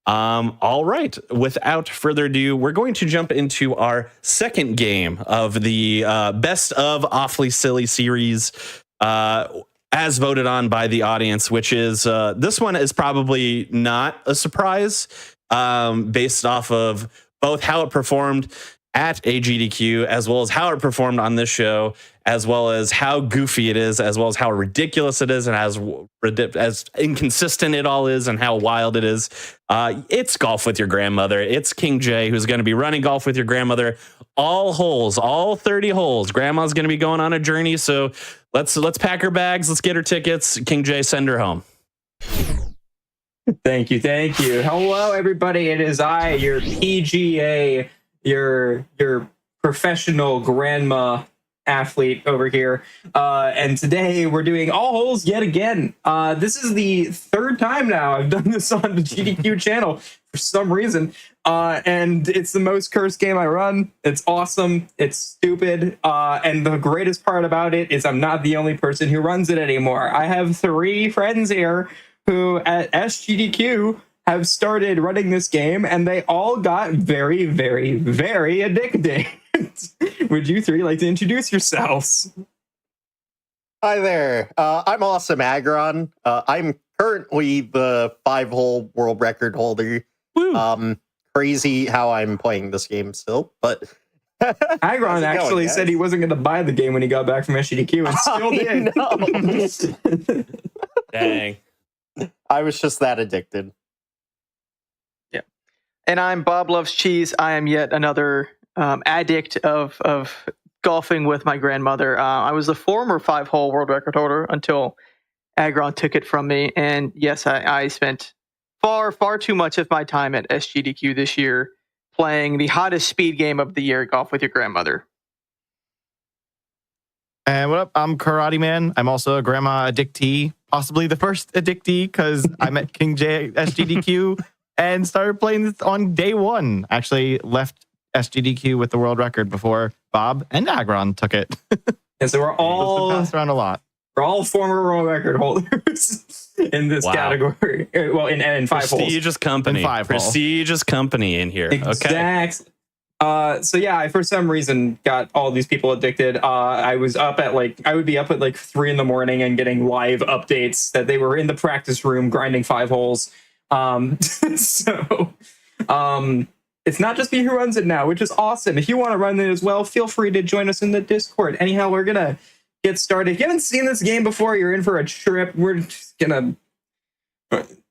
All right. Without further ado, we're going to jump into our second game of the Best of Awfully Silly series, as voted on by the audience, which is this one is probably not a surprise, based off of both how it performed at AGDQ, as well as how it performed on this show, as well as how goofy it is, as well as how ridiculous it is, and as inconsistent it all is, and how wild it is. It's Golf with Your Grandmother. It's King J, who's going to be running Golf with Your Grandmother. All holes, all 30 holes. Grandma's going to be going on a journey, so let's pack her bags. Let's get her tickets. King J, send her home. Thank you. Hello, everybody. It is I, your PGA, your professional grandma athlete over here, and today we're doing all holes yet again. This is the third time now I've done this on the GDQ channel for some reason, and it's the most cursed game I run. It's awesome, it's stupid, and the greatest part about it is I'm not the only person who runs it anymore. I have 3 friends here who at SGDQ have started running this game, and they all got very, very, very addicted. Would you 3 like to introduce yourselves? Hi there. I'm Awesome Agron. I'm currently the 5-hole world record holder. Woo. Crazy how I'm playing this game still, but Agron actually said he wasn't going to buy the game when he got back from SGDQ, and still did. Dang. I was just that addicted. Yeah. And I'm Bob Loves Cheese. I am yet another addict of golfing with my grandmother. I was the former 5-hole world record holder until Agron took it from me. And yes, I spent far too much of my time at SGDQ this year playing the hottest speed game of the year, Golf with Your Grandmother. And what up? I'm Karate Man. I'm also a grandma addictee, possibly the first addictee, because I met King J at SGDQ and started playing this on day 1. Actually left SGDQ with the world record before Bob and Agron took it. And so we're all passed around a lot. We're all former world record holders in this category. Well, in 5 holes. Prestigious company. In 5 holes. Prestigious company in here. Exactly. So yeah, I for some reason got all these people addicted. I was up at I would be up at 3 in the morning and getting live updates that they were in the practice room grinding 5 holes. It's not just me who runs it now, which is awesome. If you want to run it as well, feel free to join us in the Discord. Anyhow, we're gonna get started. If you haven't seen this game before, you're in for a trip. We're gonna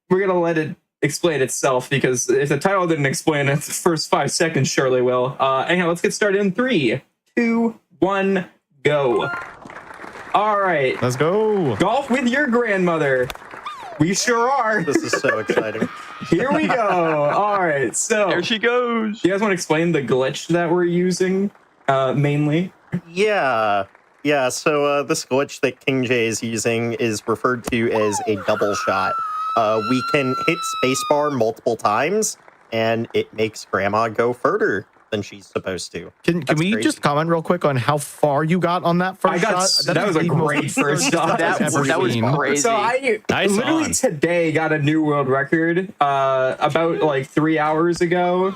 let it explain itself, because if the title didn't explain it, the first 5 seconds surely will. Anyhow, let's get started in 3, 2, 1, go. All right. Let's go. Golf with Your Grandmother. We sure are. This is so exciting. Here we go. All right. So There she goes. do you guys want to explain the glitch that we're using mainly? Yeah. So this glitch that King J is using is referred to as a double shot. We can hit spacebar multiple times, and it makes Grandma go further than she's supposed to. Can we crazy. just comment real quick on how far you got on that first shot? That was a great first shot. That was crazy. So I literally today got a new world record about 3 hours ago.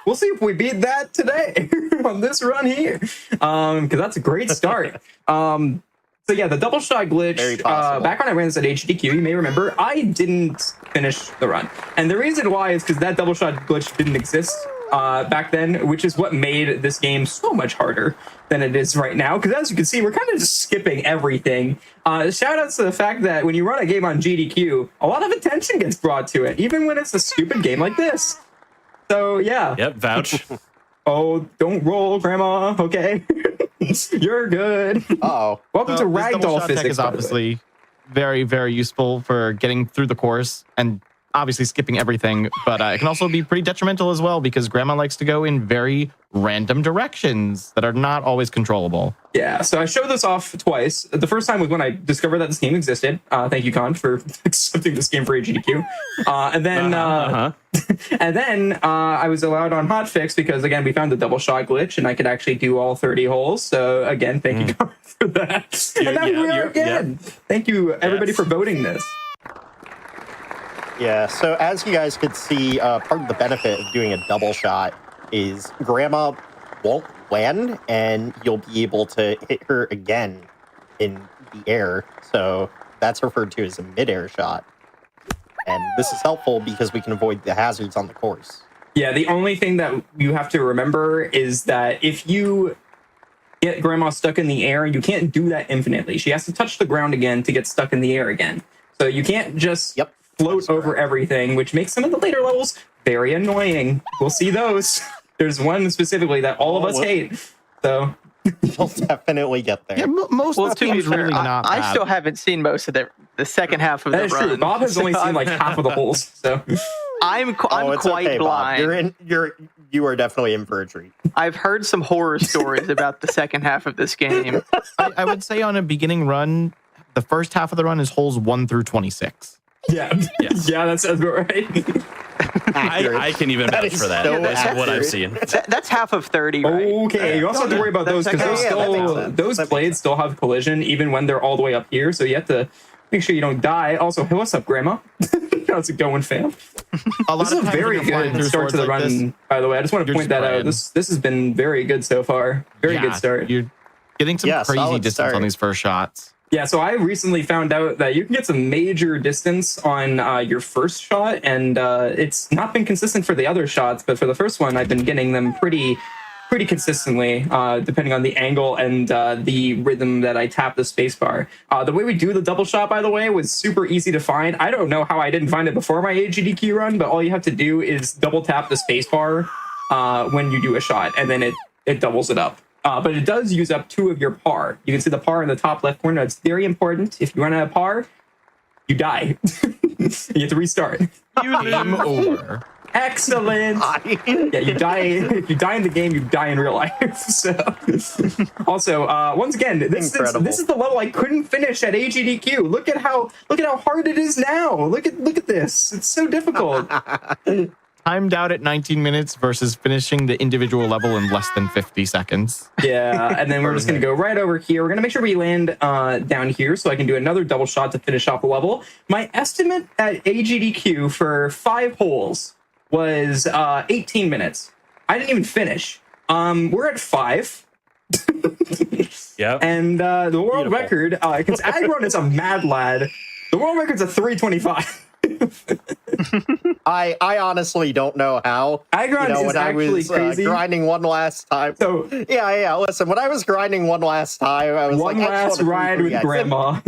We'll see if we beat that today on this run here, because that's a great start. So yeah, the double shot glitch, back when I ran this at HDQ, you may remember, I didn't finish the run. And the reason why is because that double shot glitch didn't exist back then, which is what made this game so much harder than it is right now. Because as you can see, we're kind of just skipping everything. Shout outs to the fact that when you run a game on GDQ, a lot of attention gets brought to it, even when it's a stupid game like this. So yeah. Yep, vouch. Oh, don't roll, Grandma. Okay. You're good. Oh, Welcome to this double Ragdoll shot Physics. tech is obviously very, very useful for getting through the course and obviously skipping everything, but it can also be pretty detrimental as well, because Grandma likes to go in very random directions that are not always controllable. Yeah, so I showed this off twice. The first time was when I discovered that this game existed. Thank you, Con, for accepting this game for AGDQ. And then I was allowed on Hotfix because, again, we found the double shot glitch and I could actually do all 30 holes. So, again, thank you, Con, for that. And now we are again. Thank you, everybody, for voting this. Yeah, so as you guys could see, part of the benefit of doing a double shot is Grandma won't land, and you'll be able to hit her again in the air. So that's referred to as a mid-air shot. And this is helpful because we can avoid the hazards on the course. Yeah, the only thing that you have to remember is that if you get Grandma stuck in the air, you can't do that infinitely. She has to touch the ground again to get stuck in the air again. So you can't just float over everything, which makes some of the later levels very annoying. We'll see those. There's one specifically that all of us hate. So we'll definitely get there. Yeah, most of the to be game's fair, really not I bad. still haven't seen most of the second half of that the is run. true. Bob has only seen like half of the holes. So I'm It's quite okay, Bob. blind. You are definitely in for a treat. I've heard some horror stories about the second half of this game. I would say on a beginning run, the first half of the run is holes 1 through 26. yeah, yeah, that sounds about right. I can even That vouch is for that. so Based on what I've accurate. seen. That's half of 30, right? Okay, you also have to worry about those because that makes sense. those That makes blades sense. still have collision even when they're all the way up here. So you have to make sure you don't die. Also, hey, what's up, Grandma? How's it going, fam? A lot This is of a times when very you're flying good through start to the swords like run. this, By the way, I just want to you're point just that out. praying. This has been very good so far. Very good start. You're getting some Yeah, crazy solid distance start. on these first shots. Yeah, so I recently found out that you can get some major distance on your first shot, and it's not been consistent for the other shots, but for the first one, I've been getting them pretty consistently, depending on the angle and the rhythm that I tap the spacebar. The way we do the double shot, by the way, was super easy to find. I don't know how I didn't find it before my GDQ run, but all you have to do is double tap the spacebar when you do a shot, and then it doubles it up. But it does use up 2 of your par. You can see the par in the top left corner. It's very important. If you run out of par, you die. You have to restart. Game over. Excellent. Yeah, you die. If you die in the game, you die in real life. So, also, once again, this is the level I couldn't finish at AGDQ. Look at how hard it is now. Look at this. It's so difficult. Timed out at 19 minutes versus finishing the individual level in less than 50 seconds. Yeah, and then we're just going to go right over here. We're going to make sure we land down here so I can do another double shot to finish off the level. My estimate at AGDQ for 5 holes was 18 minutes. I didn't even finish. We're at 5. Yep. And the world record, because Agron is a mad lad, the world record's a 325. I honestly don't know how. Agron is when I actually was crazy. grinding one last time. So Yeah. Listen, when I was grinding one last time, I was one like, I just last wanna ride do with 3x. Grandma.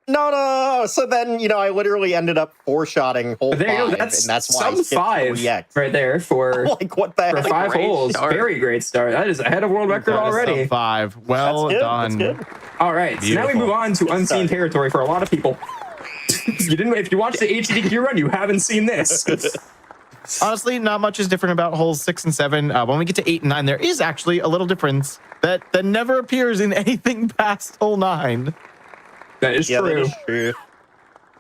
No. So then, I literally ended up 4-shotting hole There you 5, go. That's and that's why I some skipped 5 3x. right there for Like, what the for heck? 5 great holes. start. Very great start. That is ahead of world record That is already. sub 5. Well That's done. good. All right. So now we Beautiful. move on to unseen start. territory for a lot of people. If you watch the HDQ run, you haven't seen this. Honestly, not much is different about holes 6 and 7. When we get to 8 and 9, there is actually a little difference that never appears in anything past hole 9. That is Yeah, true. that is true.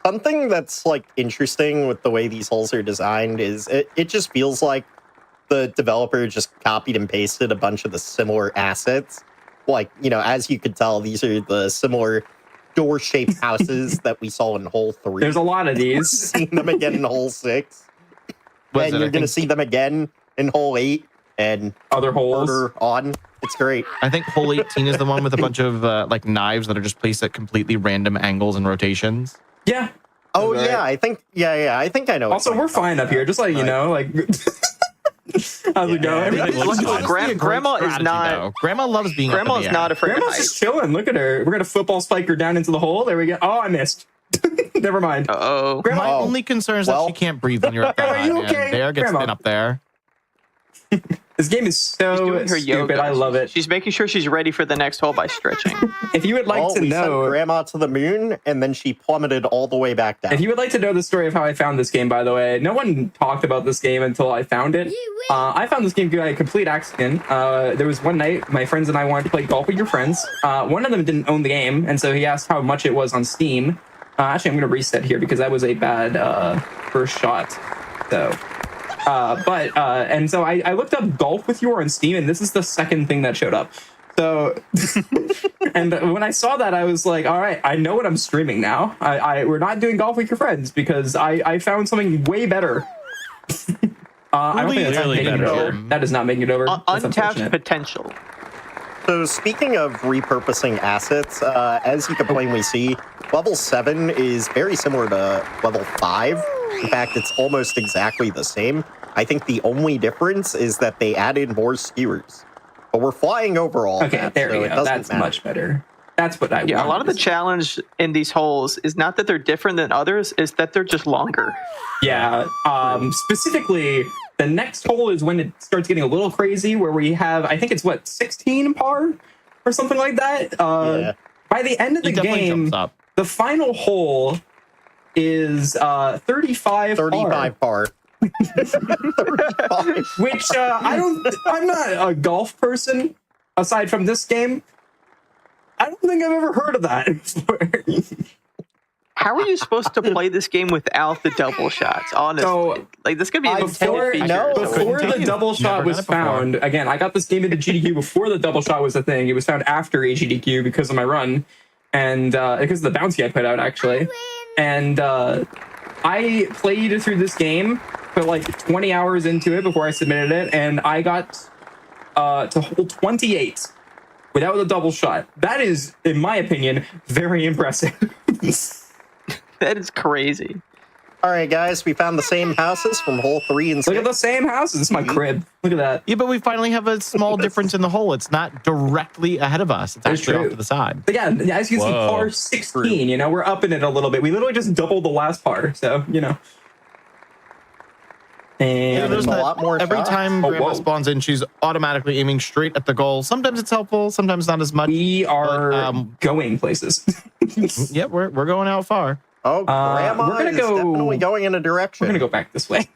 Something that's like interesting with the way these holes are designed is it just feels like the developer just copied and pasted a bunch of the similar assets. Like, as you could tell, these are the similar door-shaped houses that we saw in hole 3. There's a lot of these. Seeing them again in hole 6. Was And it? you're I going to think- see them again in hole 8 and Other holes. further on. It's great. I think hole 18 is the one with a bunch of knives that are just placed at completely random angles and rotations. Yeah. Oh, Right. yeah, I think I know. Also, we're fine up here. Just letting you know, like, how's it going? everything looks Honestly, fine. a great Grandma is strategy, not- though. Grandma loves being Grandma's up in the not air. afraid of Grandma's heights. just chilling. Look at her. We're gonna football spike her down into the hole. There we go. Oh, I missed. Never mind. Uh-oh. Grandma, My only concern is that well. she can't breathe when you're up there. Are you man. okay? The air gets Grandma. thin up there. this game is She's so doing her stupid. yoga. I love it. She's making sure she's ready for the next hole by stretching. If you would like to we sent know, Grandma to the moon, and then she plummeted all the way back down. if you would like to know the story of how I found this game, by the way, no one talked about this game until I found it. I found this game by a complete accident. There was one night my friends and I wanted to play golf with your friends. One of them didn't own the game, and so he asked how much it was on Steam. Actually, I'm going to reset here because that was a bad first shot. So, and so I looked up golf with you on Steam, and this is the second thing that showed up. So, and when I saw that, I was like, all right, I know what I'm streaming now. We're not doing golf with your friends because I found something way better. I don't think that's Clearly making it better. over. That is not making it over. That's Untapped unfortunate. potential. So speaking of repurposing assets, as you can plainly see, level 7 is very similar to level 5. In fact, it's almost exactly the same. I think the only difference is that they added more skewers. But we're flying over all Okay, that, there so you it go. doesn't That's matter. much better. That's what I Yeah, a wanted lot of the to see. challenge in these holes is not that they're different than others, is that they're just longer. Yeah. Specifically, the next hole is when it starts getting a little crazy, where we have, I think it's what, 16 par or something like that. Yeah. By the end of the It definitely game, jumps up. the final hole is 35 par, 35 par. 35. which I'm not a golf person aside from this game. I don't think I've ever heard of that before. How are you supposed to play this game without the double shots? Honestly, So, like this could be an before, intended feature. no, So before Couldn't the you? double shot Never was done it before. found, again, I got this game into GDQ before the double shot was a thing. It was found after GDQ because of my run and because of the bounty I put out, actually. And I played through this game, put like 20 hours into it before I submitted it, and I got to hole 28 without the double shot. That is, in my opinion, very impressive. that is crazy. All right, guys, we found the same houses from hole 3 and 6. Look at the same houses. This is my crib. Look at that. Yeah, but we finally have a small difference in the hole. It's not directly ahead of us. It's That's actually true. off to the side. Again, as you can see, Whoa. par 16, you know, we're upping it a little bit. We literally just doubled the last par, so, you know. And there's a lot more Every shots. time Oh, Grandma whoa. spawns in, she's automatically aiming straight at the goal. Sometimes it's helpful, sometimes not as much. we are But, going places. Yeah, we're going out far. Oh, Grandma we're gonna is go- definitely going in a direction. We're going to go back this way.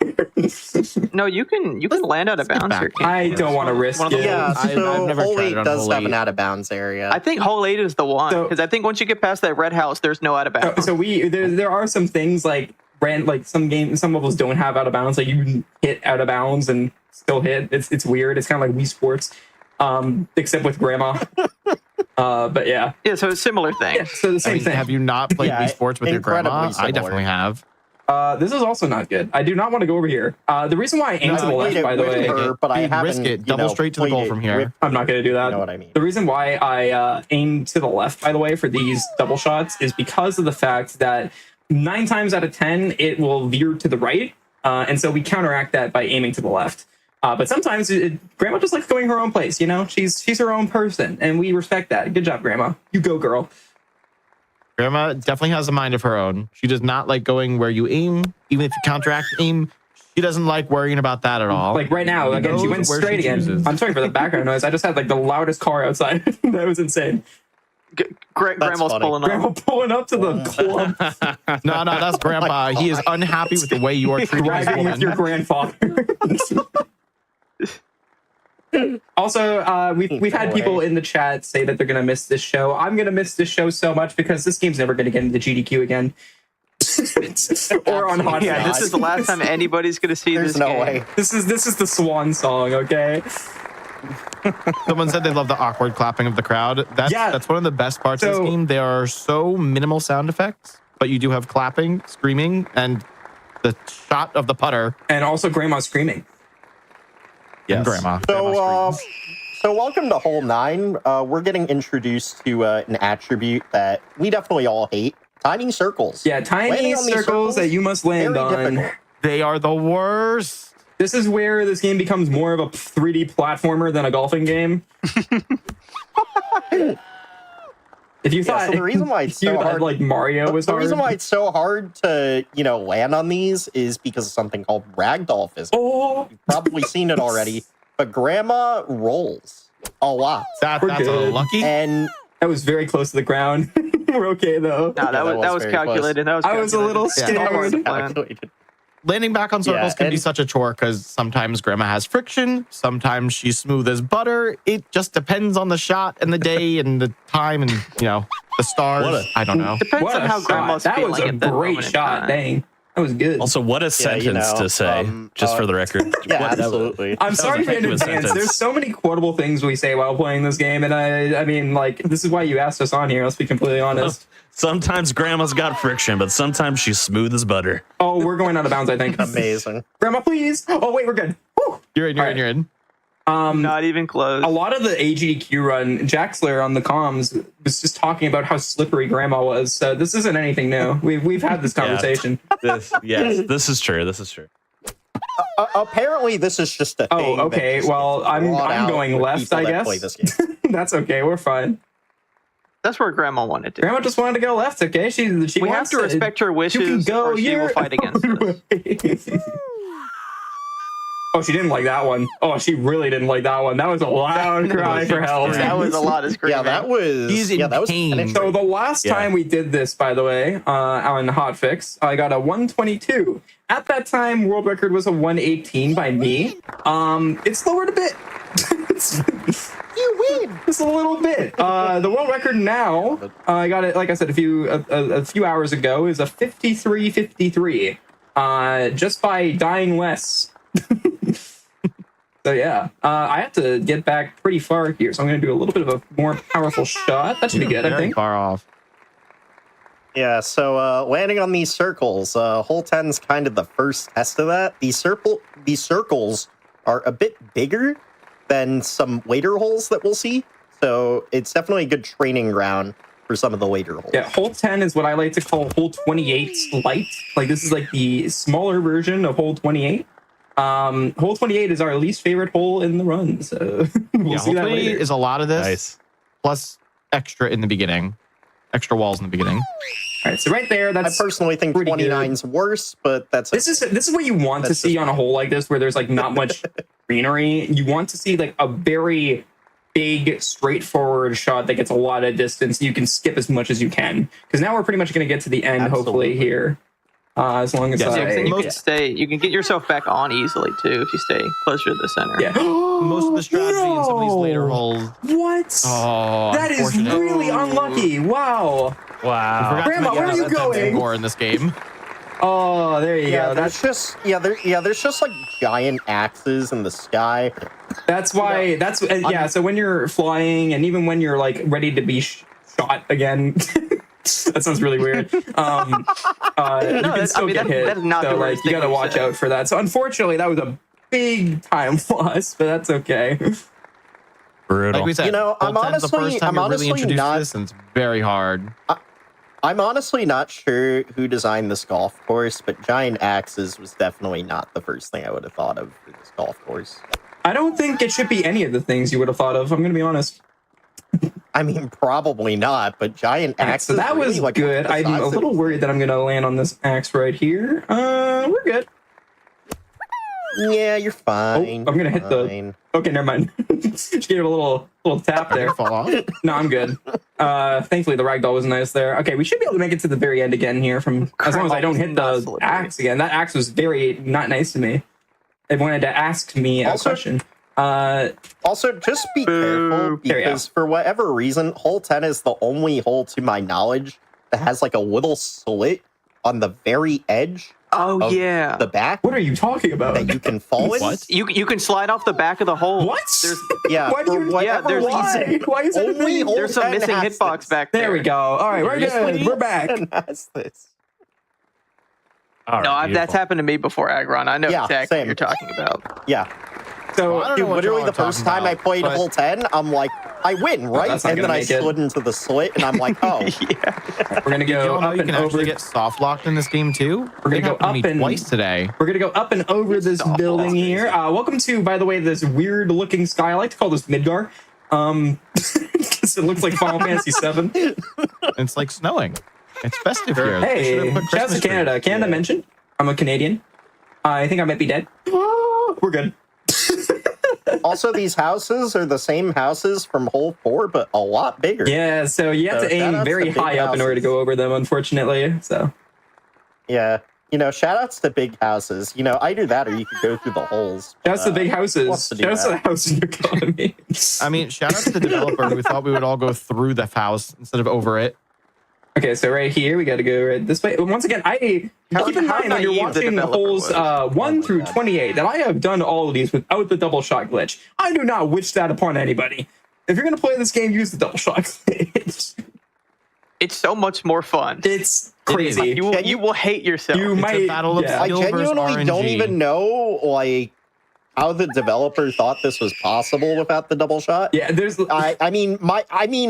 No, you can land out of get bounds back. here. Can't I you? don't want to risk One of the it. Yeah, I've so never hole tried 8 it on does hole have 8. an out-of-bounds area. I think hole 8 is the one So- because I think once you get past that red house, there's no out of bounds. So there are some things like some levels don't have out of bounds. Like you can hit out of bounds and still hit. It's weird. It's kind of like Wii Sports, except with Grandma. But yeah, Yeah, so it's a similar thing. yeah. So the I same mean, thing. have you not played Yeah, Wii Sports with your incredibly grandma? I similar. definitely have. This is also not good. I do not want to go over here. The reason why I aim to the I left, played it by the with way, her, but I Dude, haven't, risk it. you Double know, straight to the played goal it from here. with- I'm not going to do that. You know what I mean? The reason why I aim to the left, by the way, for these double shots is because of the fact that 9 times out of 10, it will veer to the right. And so we counteract that by aiming to the left. But sometimes Grandma just likes going her own place, you know? She's her own person, and we respect that. Good job, Grandma. You go, girl. Grandma definitely has a mind of her own. She does not like going where you aim. Even if you counteract aim, she doesn't like worrying about that at all. Like right now, again, she goes went where straight she again. chooses. I'm sorry for the background noise. I just had like the loudest car outside. That was insane. Grandma's funny. pulling Grandma up. pulling up to the club, No, that's Grandpa. He is unhappy with the way you are treating his driving with your woman. grandfather. Also, we've had people in the chat say that they're gonna miss this show. I'm gonna miss this show so much because this game's never gonna get into GDQ again, or on Hotfix. Yeah, this is the last time anybody's going to see There's this no game. way. This is the swan song. Okay. Someone said they love the awkward clapping of the crowd. That's one of the best parts of So- this game. There are so minimal sound effects, but you do have clapping, screaming, and the shot of the putter. And also, Grandma screaming. And Grandma. So, so welcome to hole 9. We're getting introduced to an attribute that we definitely all hate: tiny circles. Yeah, tiny Landing on these circles that you must land very on. difficult. They are the worst. This is where this game becomes more of a 3D platformer than a golfing game. If you Yeah, thought so the reason why it's you so thought, hard, like Mario was the hard. reason why it's so hard to land on these is because of something called ragdoll physics. Oh, You've probably seen it already, but Grandma rolls a lot, That's We're a good. lucky. and that was very close to the ground. We're okay though. No, that was very calculated. That was I was a little calculated. scared. That was the plan. calculated. Landing back on circles can be and- such a chore because sometimes Grandma has friction, sometimes she's smooth as butter. It just depends on the shot and the day and the time and the stars. What a- I don't know. Depends What on a how shot. grandma's That feeling was a at that great moment in shot. time. Dang. That was good. Also, what a sentence to say, just for the record. Yeah, What- absolutely. I'm sorry for in effective advance. sentence. There's so many quotable things we say while playing this game, and I mean, like, this is why you asked us on here. Let's be completely honest. Sometimes Grandma's got friction, but sometimes she's smooth as butter. Oh, we're going out of bounds, I think. Amazing. Grandma, please. Oh, wait, we're good. Woo. You're in. All right. You're in. Not even close. A lot of the AGDQ run, Jaxler on the comms was just talking about how slippery Grandma was. So this isn't anything new. We've had this conversation. Yes, this is true. This is true. Apparently, this is just a thing. Oh, okay. that just Well, gets I'm brought out going with left, people I that guess. play this game. That's okay. We're fine. That's where Grandma wanted to. Grandma just wanted to go left. Okay, she We have wants to respect her wishes, You can go or she your will fight against us. Oh, she didn't like that one. Oh, she really didn't like that one. That was a loud cry for help. That was a lot of screaming. Yeah, that was. He's in that was pain. penetrating. So the last Yeah. time we did this, by the way, on Hotfix, I got a 122. At that time, world record was a 118 by me. It's lowered a bit. You win. Just a little bit. The world record now, I got it, like I said, a few hours ago, is a 53.53. Just by dying less. So yeah, I have to get back pretty far here, so I'm going to do a little bit of a more powerful shot. That should be good, I Very think. far off. Yeah, so landing on these circles, hole 10's kind of the first test of that. These circles are a bit bigger than some later holes that we'll see, so it's definitely a good training ground for some of the later holes. Yeah, hole 10 is what I like to call hole 28 light. Like, this is like the smaller version of hole 28. Hole 28 is our least favorite hole in the run, so we'll see Hole that 20 later. is a lot of this, Nice. plus extra in the beginning. Extra walls in the beginning. All right, so right there, I that's personally think pretty good. 29's worse, but that's This is what you want to That's see just on a hole like this, where there's like not much greenery. You want to see like a very big, straightforward shot that gets a lot of distance. You can skip as much as you can, because now we're pretty much going to get to the end, hopefully Absolutely. here. As long as Yes, Yeah, 'cause then you I can stay. You can get yourself back on easily too if you stay closer to the center. yeah. Most of the strategy in some of these later No! holes. What? Oh, That is unfortunate. really unlucky. Wow. I Wow. forgot to Grandma, make where are you attempts at going? more in this game. Oh, there you go. there's just there's just like giant axes in the sky. That's why. That's yeah. So when you're flying, and even when you're like ready to be shot again, that sounds really weird. You can still get hit. that is not so the like worst you thing got to to watch say. out for that. So unfortunately, that was a big time loss, but that's okay. Brutal. Like we said, You know, hole 10's the first time you're really introduced not- to this, and it's very hard. I'm honestly not sure who designed this golf course, but giant axes was definitely not the first thing I would have thought of for this golf course. I don't think it should be any of the things you would have thought of. I'm going to be honest. I mean, probably not, but giant All right, axes. so that really, was like, good. the I'm size a of little these worried that I'm going to land on this axe right here. We're good. things. Yeah, you're fine. I'm gonna you're hit the- fine. Okay, never mind. Just gave it a little tap there. Fall off. No, I'm good. Thankfully, the ragdoll was nice there. Okay, we should be able to make it to the very end again here. From as long as I don't hit Not the slippery. axe again. That axe was very not nice to me. It wanted to ask me a Also- question. Also, just be careful There we go. because for whatever reason, hole 10 is the only hole to my knowledge that has like a little slit on the very edge Oh of yeah. the back What are you talking about? that you can fall in. What? You can slide off the back of the hole. What? There's Yeah, Why do for you? whatever there's- Why? Why is it a Only thing? hole there's some 10 missing has hitbox this. back there. There we go. All right, we're good. We're back. 10 has this. All No, right, that's beautiful. happened to me before, Agron. I know Yeah, exactly same. what you're talking about. Yeah, So Well, I don't know dude, what literally y'all the are first talking time I about, played but- hole 10, I'm like, I win, right? that's not And then gonna I make it. slid into the slit, and I'm like, oh, Yeah. we're gonna You go all know up you and can over. actually get soft locked in this game too. We're gonna It go happened to me up and- twice today. We're gonna go up and over this Stop. building here. Welcome to, by the way, this weird looking sky. I like to call this Midgar. Because it looks like Final Fantasy VII. It's like snowing. It's festive here. They should Hey, have put shouts Christmas to Canada. trees. Canada mentioned. I'm a Canadian. I think I might be dead. We're good. also these houses are the same houses from hole 4, but a lot bigger. Yeah, so you have So to aim shout-outs very to big high up in order to houses. go over them, unfortunately. So Yeah. You know, shout outs to big houses. You know, either that or you could go through the holes. shouts to big wants houses. to do Shouts to the that? house in your economy. I mean, shout out to the developer who thought we would all go through the house instead of over it. Okay, so right here we got to go right this way. Once again, keep in mind when you're naive the watching developer holes was. 1 through 28 that I have done all of these without the double shot glitch. I do not wish that upon anybody. If you're gonna play this game, use the double shot glitch. It's so much more fun. It's crazy. You will hate yourself. You It's might. a battle of yeah. I skill versus genuinely don't RNG. even know like how the developer thought this was possible without the double shot. Yeah, there's. I mean,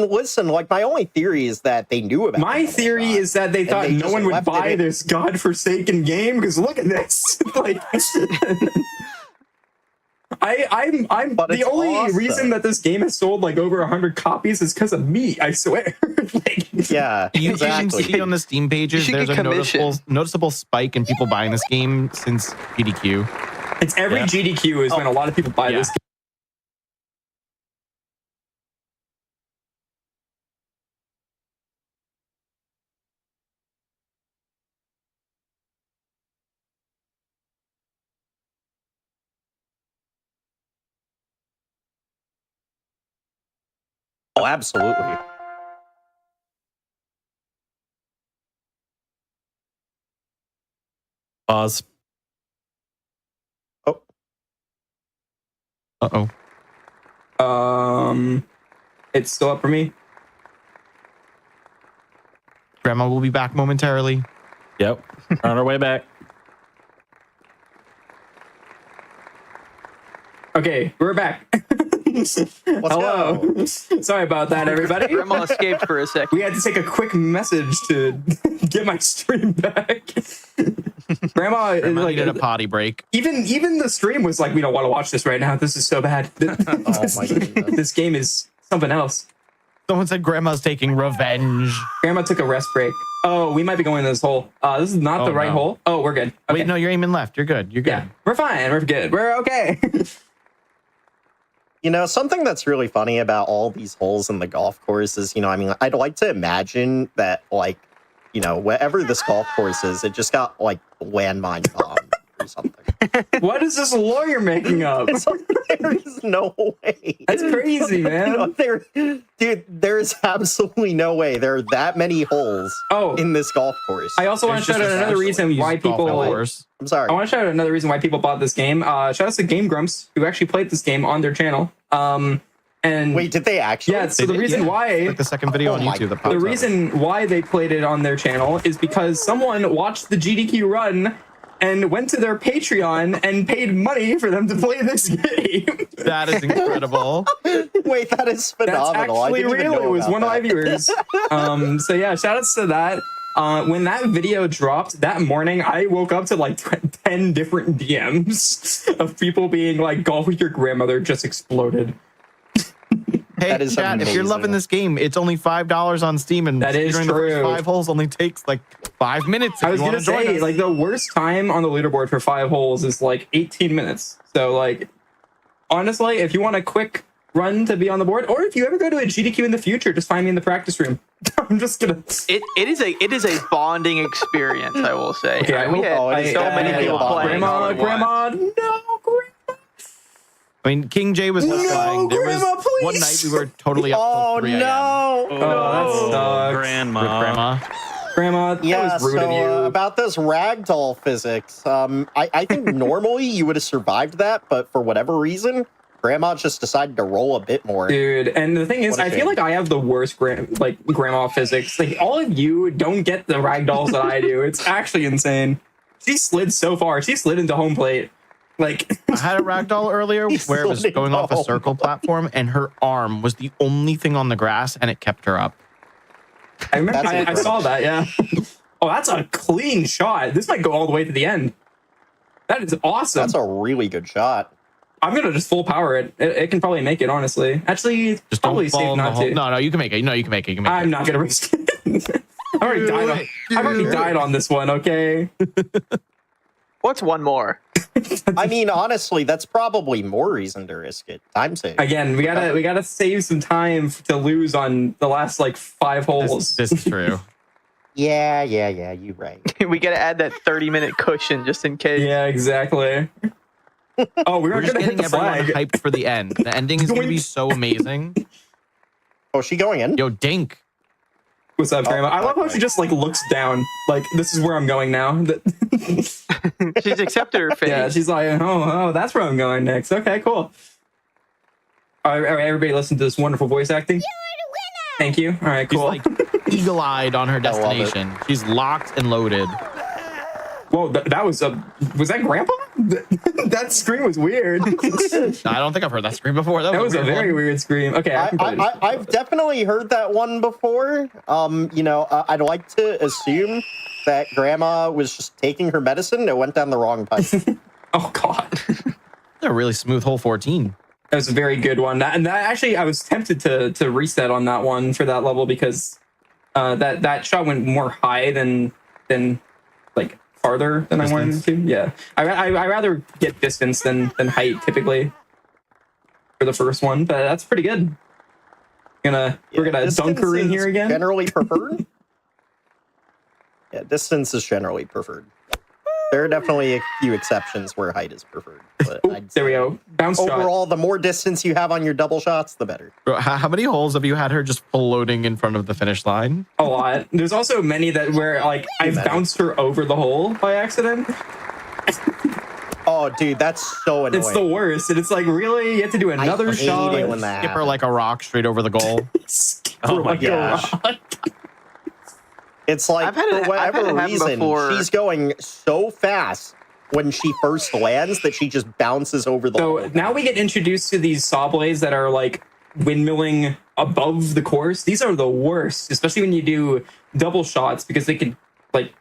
listen, like my only theory is that they knew about. My the double theory shot, is that they and thought they no just one would left it buy in. this godforsaken game because look at this. Like, I'm But the it's only awesome. reason that this game has sold like over 100 copies is because of me. I swear. Like, Yeah, You can exactly. see on the Steam pages, You should there's get a noticeable spike in people buying this game since GDQ. it's every Yeah. GDQ is when a lot of people buy Yeah. this game. Oh, absolutely. Pause. Oh, Uh-oh. It's still up for me. Grandma will be back momentarily. Yep. On our way back. Okay, we're back. Hello. go. Sorry about that, everybody. Grandma escaped for a second. We had to take a quick message to get my stream back. Grandma, Grandma like, needed a potty break. even the stream was like, we don't want to watch this right now. This is so bad. Oh my goodness. This game is something else. Someone said Grandma's taking revenge. Grandma took a rest break. Oh, we might be going in this hole. This is not the Oh, right no. hole. Oh, we're good. Okay. Wait, no, you're aiming left. You're good. You're good. Yeah, we're fine. We're good. We're okay. You know, something that's really funny about all these holes in the golf course is, you know, I mean, I'd like to imagine that, like, you know, wherever this golf course is, it just got, like, landmine bombed or something. What is this lawyer making up? It's like, there is no way. That's crazy, You man. know, dude, there is absolutely no way there are that many holes Oh, in this golf course. I also want There's to shout just out another essentially reason why used golf people. course. I'm sorry. I want to shout out another reason why people bought this game. Shout out to Game Grumps who actually played this game on their channel. And Wait, did they actually? yeah, so They the did, reason yeah. why Like the second video Oh on my YouTube that God. pops the up. reason why they played it on their channel is because someone watched the GDQ run and went to their Patreon and paid money for them to play this game. That is incredible. Wait, that is That's phenomenal. I actually didn't even real. know It was about one of my that. viewers. So yeah, shout outs to that. When that video dropped that morning, I woke up to like 10 different DMs of people being like, golf with your grandmother just exploded. Hey, That is chat, if you're amazing. loving this game, it's only $5 on Steam, and That is speedrunning the first true. 5 holes only takes like 5 minutes. If I was you gonna want to join say, us. like, the worst time on the leaderboard for 5 holes is like 18 minutes. So, like, honestly, if you want a quick run to be on the board, or if you ever go to a GDQ in the future, just find me in the practice room. I'm just gonna. It is a bonding experience, I will say. Okay, I we hope- had it so is many definitely people a bonding playing. all at once. Grandma, no, Grandma. I mean, King J was No, flying. There was Grandma, please. one night we were totally up Oh till 3 a.m. no! Oh, that sucks. Grandma. With Grandma. Grandma, that Yeah, was rude so of you. about this ragdoll physics, I think normally you would have survived that, but for whatever reason, Grandma just decided to roll a bit more. Dude, and the thing is, What a I feel shame. like I have the worst grandma physics. Like, all of you don't get the ragdolls that I do. It's actually insane. She slid so far. She slid into home plate. Like, I had a ragdoll earlier where it was slid going off a off. circle platform, and her arm was the only thing on the grass, and it kept her up. I remember, That's I incredible. saw that, yeah. Oh, that's a clean shot. This might go all the way to the end. That is awesome. That's a really good shot. I'm gonna just full power it. It can probably make it, honestly. Actually, Just probably don't fall safe in the not hole. to. No, you can make it. No, you can make it. You can make I'm it. not gonna risk it. I've already died on this one, okay? What's one more? I mean, honestly, that's probably more reason to risk it. Time save. Again, we gotta save some time to lose on the last like 5 holes. This is true. Yeah, you're right. We got to add that 30-minute cushion just in case. Yeah, exactly. Oh, we We're weren't just gonna hit getting the everyone flag. hyped for the end. The ending is going to be Doink. so amazing. Oh, is she going in? Yo, Dink. What's up, Grandma? I love how she just like looks down. Like, this is where I'm going now. She's accepted her fate. Yeah, she's like, oh, that's where I'm going next. Okay, cool. All right, everybody listen to this wonderful voice acting. You're the winner! Thank you. All right, cool. She's like eagle-eyed on her destination. She's locked and loaded. Whoa, that was that Grandpa? That scream was weird. No, I don't think I've heard that scream before. That was a very weird scream. Okay, I've definitely heard that one before. I'd like to assume that Grandma was just taking her medicine and it went down the wrong pipe. Oh, God. A really smooth hole 14. That was a very good one. And that actually, I was tempted to reset on that one for that level because that shot went more high than like farther than I wanted it to. Yeah, I rather get distance than height typically for the first one, but that's pretty good. We're gonna dunk her in here again. Generally preferred. Yeah, distance is generally preferred. There are definitely a few exceptions where height is preferred. But There we go. Bounce shot. overall, the more distance you have on your double shots, the better. Bro, how many holes have you had her just floating in front of the finish line? A lot. There's also many that where like I've bounced her over the hole by accident. Oh, dude, that's so annoying. It's the worst. And it's like, really? You have to do another shot? Hate it when that Skip her happens. like a rock straight over the goal. Oh my gosh. It's like, I've had it- for I've had whatever it happen reason, before. she's going so fast when she first lands that she just bounces over the So hole. now we get introduced to these saw blades that are like windmilling above the course. These are the worst, especially when you do double shots because they can like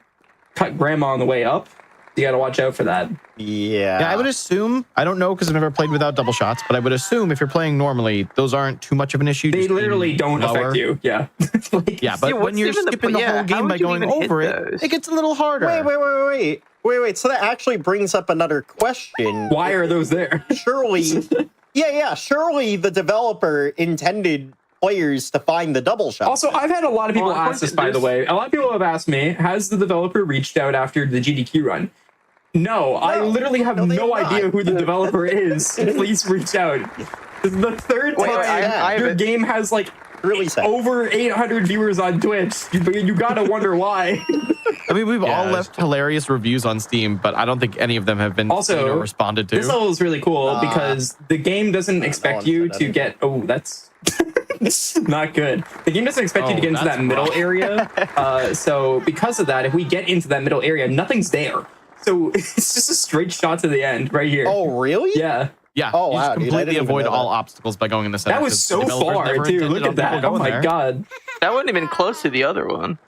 cut Grandma on the way up. You got to watch out for that. Yeah. Yeah, I would assume, I don't know because I've never played without double shots, but I would assume if you're playing normally, those aren't too much of an issue. They just literally being don't lower. affect you. Yeah. Like, Yeah, but Yeah, when what's you're even the skipping point? the whole Yeah, game how by would you going even hit over it, those? it gets a little harder. Wait. So that actually brings up another question. why are those there? Surely, surely the developer intended players to find the double shot. Also, I've had a lot of people Well, ask this, by the way. A lot of people have asked me, has the developer reached out after the GDQ run? No, I literally have No, they no have idea not. who the developer is. Please reach out. This is the third Wait, time your game has like really sad. over 800 viewers on Twitch. You gotta wonder why. I mean, we've all Yeah, left hilarious reviews on Steam, but I don't think any of them have been Also, seen or responded to. This level is really cool because the game doesn't expect one you said to that. get. Oh, that's not good. The game doesn't expect you to Oh, get into that's that middle rough. area. So because of that, if we get into that middle area, nothing's there. So it's just a straight shot to the end right here. Oh, really? Yeah. Yeah, Oh, you wow, just dude, I completely didn't even avoid know all that. obstacles by going in the center. That was 'cause so the developers far, never too. intended Look on at that. people Oh going my there. God. That wouldn't have been close to the other one.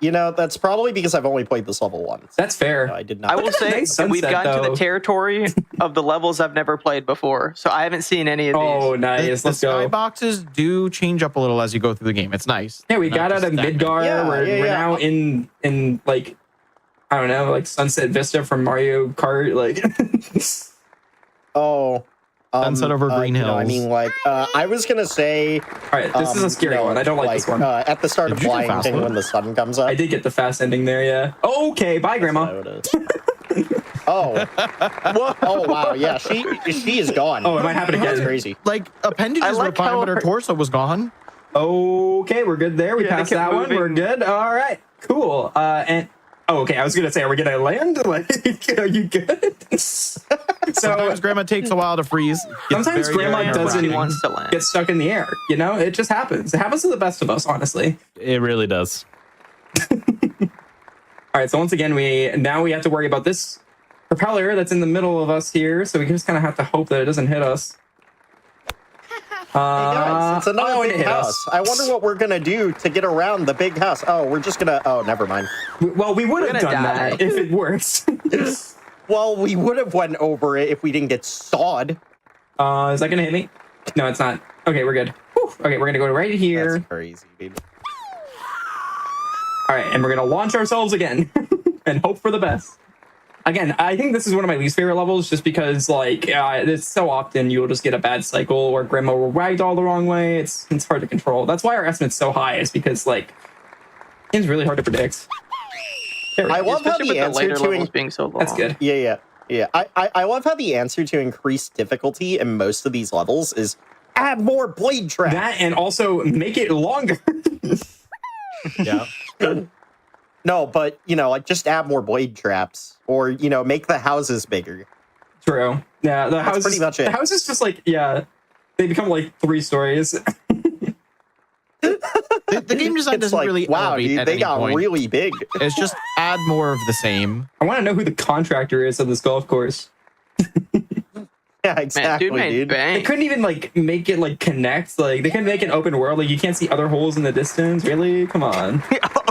You know, that's probably because I've only played this level once. That's fair. No, I did not. I will at that say nice that we've sunset, gotten to though. the territory of the levels I've never played before, so I haven't seen any of these. Oh, The, nice. the Let's go. skyboxes do change up a little as you go through the game. It's nice. Yeah, we Not got out just of stagnant. Midgar. Yeah, we're yeah. now in like, I don't know, like Sunset Vista from Mario Kart. Like, Oh. Sunset over Green you know, I Hills. mean, like, I was going to say... all right, this is a scary one. I don't like this one. At the start Did of you do Flying fast King one? when the sun comes up. I did get the fast ending there, yeah. Okay, bye, Grandma. Oh. Oh, wow. Yeah, she is gone. Oh, it might happen That's again. crazy. Like, appendages I were like fine, how but her her- torso was gone. Okay, we're good there. We Yeah, they passed kept that one. We're moving. good. All right, cool. And okay, I was gonna say, are we gonna land? Like, are you good? Sometimes Grandma takes a while to freeze. Gets Sometimes very Grandma nerve-wracking. doesn't She wants to land. get stuck in the air. You know, it just happens. It happens to the best of us, honestly. It really does. All right, so once again, we have to worry about this propeller that's in the middle of us here. So we just kind of have to hope that it doesn't hit us. Hey guys, it's another oh, it big hit house. us. I wonder what we're gonna do to get around the big house. Oh, we're just gonna... Oh, never mind. Well, we would We're have gonna done die. that if it works. Well, we would have went over it if we didn't get sawed. Is that gonna hit me? No, it's not. Okay, we're good. Whew. Okay, we're gonna go right here. That's crazy, dude. All right, and we're gonna launch ourselves again and hope for the best. Again, I think this is one of my least favorite levels, just because like it's so often you'll just get a bad cycle or Grandma will ragdoll the wrong way. It's hard to control. That's why our estimate's so high, is because like it's really hard to predict. There we I go. love how Especially with the the answer later to... levels being so long. That's good. Yeah. I love how the answer to increase difficulty in most of these levels is add more blade tracks. That and also make it longer. Yeah. No, but like just add more blade traps, or make the houses bigger. True. Yeah, the That's houses. pretty much it. The houses just like they become like 3 stories. The game design It's doesn't like, really wow, elevate dude, at they any got point. really big. It's just add more of the same. I want to know who the contractor is of this golf course. Yeah, Man, exactly, dude made dude. They bank. couldn't even like make it like connect. Like they couldn't make an open world. Like you can't see other holes in the distance. Really? Come on.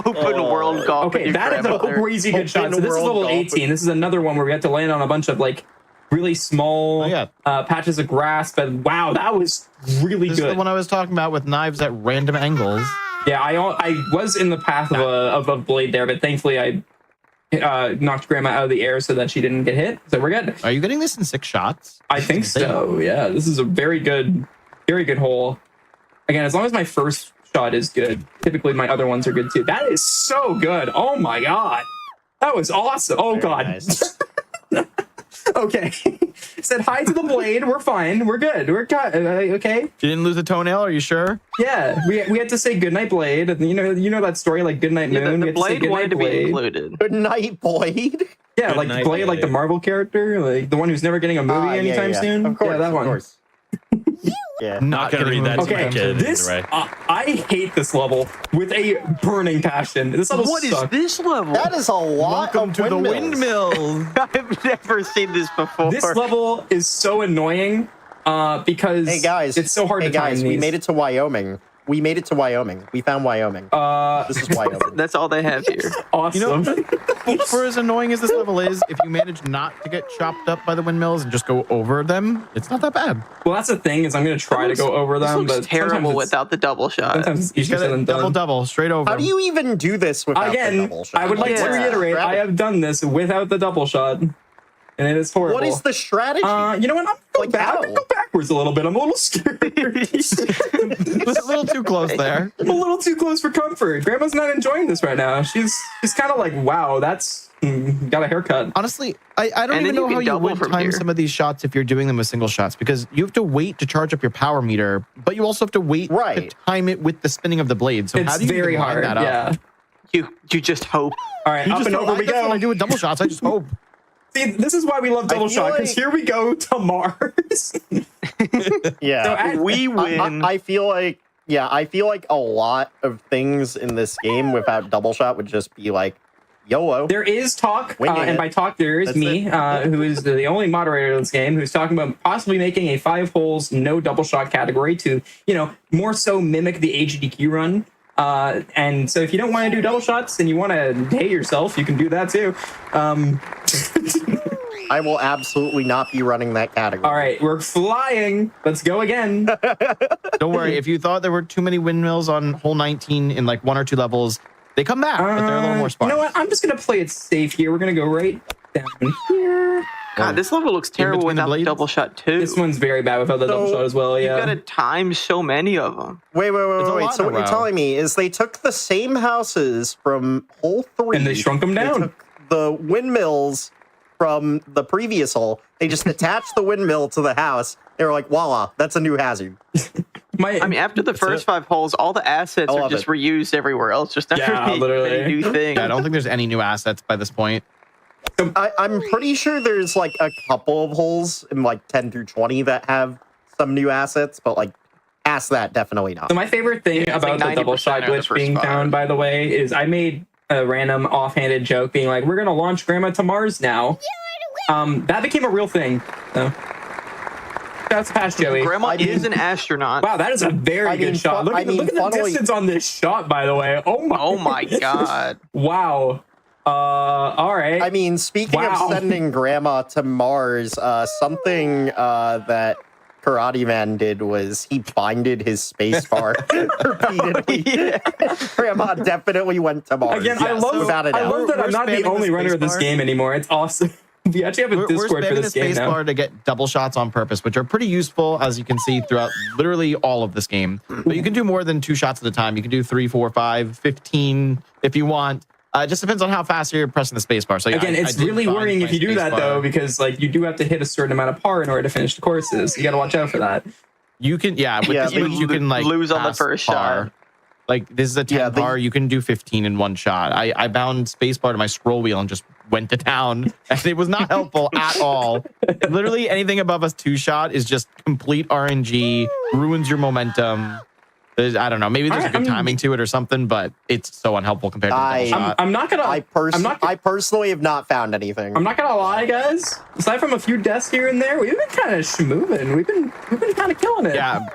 Open world golf. with Okay, your that is a grandmother. crazy good shot. Open So this is world level golf. 18. This is another one where we had to land on a bunch of like really small Oh, yeah. patches of grass. But wow, that was really This is good. the one I was talking about with knives at random angles. Yeah, I was in the path of a blade there, but thankfully I knocked Grandma out of the air so that she didn't get hit. So we're good. Are you getting this in 6 shots? I think so. Yeah, this is a very good hole. Again, as long as my first shot is good, typically my other ones are good too. That is so good. Oh my god, that was awesome. Oh Very god. nice. Okay, said hi to the blade. We're fine. We're good. We're good. Okay. You didn't lose a toenail, are you sure? Yeah, we had to say goodnight blade. And you know that story like goodnight Yeah, moon. the We had to say blade wanted to be Blade. included. Good night, Blade. Yeah, Good like night, Blade, like the Blade. Marvel character, like the one who's never getting a movie anytime soon. Of course, yeah, that of one. course. Yeah. Not gonna getting read that movies to my Okay, kid this either way. I hate this level with a burning passion. This level What is sucks. this level? That is a lot Welcome of to the windmills. windmill. I've never seen this before. This level is so annoying because Hey guys, it's so hard to time we these. made it to Wyoming. We made it to Wyoming. We found Wyoming. This is Wyoming. That's all they have here. Awesome. For as annoying as this level is, if you manage not to get chopped up by the windmills and just go over them, it's not that bad. Well, that's the thing is I'm gonna try to go over This them, looks but terrible sometimes it's- without the double shot. Sometimes it's You easier just said than done. double, straight over. How do you even do this without the Again, double shot? I would like to Yeah. reiterate, I have done this without the double shot, and it is horrible. What is the strategy? You know what? I'm Like I'm how? gonna go backwards a little bit. I'm a little scared. It was a little too close there. I'm a little too close for comfort. Grandma's not enjoying this right now. She's kind of like, wow, that's got a haircut. Honestly, I don't And even then you know can how you double would from time here. some of these shots if you're doing them with single shots, because you have to wait to charge up your power meter, but you also have to wait Right. to time it with the spinning of the blade. So It's how do you very even line hard. that up? Yeah. You just hope. All right, You up just and hope- over we that's what I go. do with double shots. I just hope. See, this is why we love double feel shot, because like- here we go to Mars. yeah. So at- We win. I feel like a lot of things in this game without double shot would just be like YOLO. There is talk, Winging and it. by talk there is That's me, who is the only moderator of this game, who's talking about possibly making a 5 holes, no double shot category to, more so mimic the AGDQ run. And so if you don't want to do double shots and you want to hate yourself, you can do that too. I will absolutely not be running that category. All right, we're flying. Let's go again. Don't worry. If you thought there were too many windmills on hole 19 in like 1 or 2 levels, they come back, but they're a little more You sparse. know what? I'm just going to play it safe here. We're going to go right down here. God, this level looks terrible between the without the blades? double shot too. This one's very bad without the double So, shot as well, You've yeah. got to time so many of them. Wait. It's a lot So in a what you're row. telling me is they took the same houses from hole 3 And they shrunk them They down. took the windmills from the previous hole. They just attached the windmill to the house. They were like, voila, that's a new hazard. I mean, after the first 5 holes, all the assets I are love just it. reused everywhere else. Just not Yeah, really literally. any new thing. Yeah, I don't think there's any new assets by this point. I'm pretty sure there's like a couple of holes in like 10 through 20 that have some new assets, but like past that, definitely not. So my favorite thing Yeah, it's about like the double 90% shot are the glitch first being 5. found, by the way, is I made a random offhanded joke being like, we're going to launch Grandma to Mars now. That became a real thing. So that's past Joey. Grandma I mean- is an astronaut. Wow, that is a very I good mean, shot. Look, I at, mean, look at the funnily- distance on this shot, by the way. Oh my. Oh my god. Wow. All right. I mean, speaking Wow. of sending Grandma to Mars, something that Karate Man did was he binded his spacebar repeatedly. Grandma definitely went to Mars. Again, I yes, love without a I doubt. love that We're I'm not the spamming only the runner of this spacebar. game anymore. It's awesome. We actually have a We're Discord for spamming the this game space now. bar to get double shots on purpose, which are pretty useful, as you can see throughout literally all of this game. But you can do more than 2 shots at a time. You can do 3, 4, 5, 15 if you want. It just depends on how fast you're pressing the space bar. So yeah, Again, I it's did really find worrying my if you do space that bar. though, because like you do have to hit a certain amount of par in order to finish the courses. You got to watch out for that. You can, with Yeah, the but switch, you can like lose on the pass first par. shot. Like, this is a 10 Yeah, par. You can do 15 in one shot. I bound spacebar to my scroll wheel and just went to town. And it was not helpful at all. Literally anything above a 2-shot is just complete RNG, ruins your momentum. I don't know. Maybe there's a good timing to it or something, but it's so unhelpful compared to the double shot. I'm not gonna. I personally have not found anything. I'm not gonna lie, guys. Aside from a few deaths here and there, we've been kind of schmoving. We've been kind of killing it. Yeah,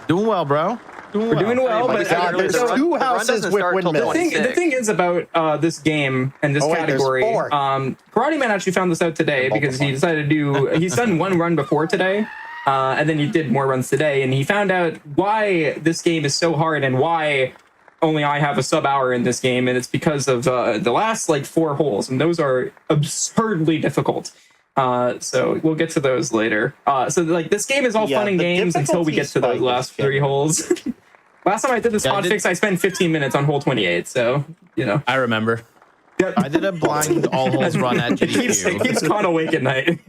doing well, bro. We're doing well, Like but God, there's two houses with windmills. the thing is about this game and this category. There's 4. Karate Man actually found this out today because he decided to do. He's done one run before today, and then he did more runs today, and he found out why this game is so hard and why only I have a sub-hour in this game, and it's because of the last like 4 holes, and those are absurdly difficult. So we'll get to those later. So like this game is all fun and games until we get to those last 3 holes. Last time I did this hotfix, I spent 15 minutes on hole 28. So, you know. I remember. Yep. I did a blind all holes run at It keeps Con awake at night.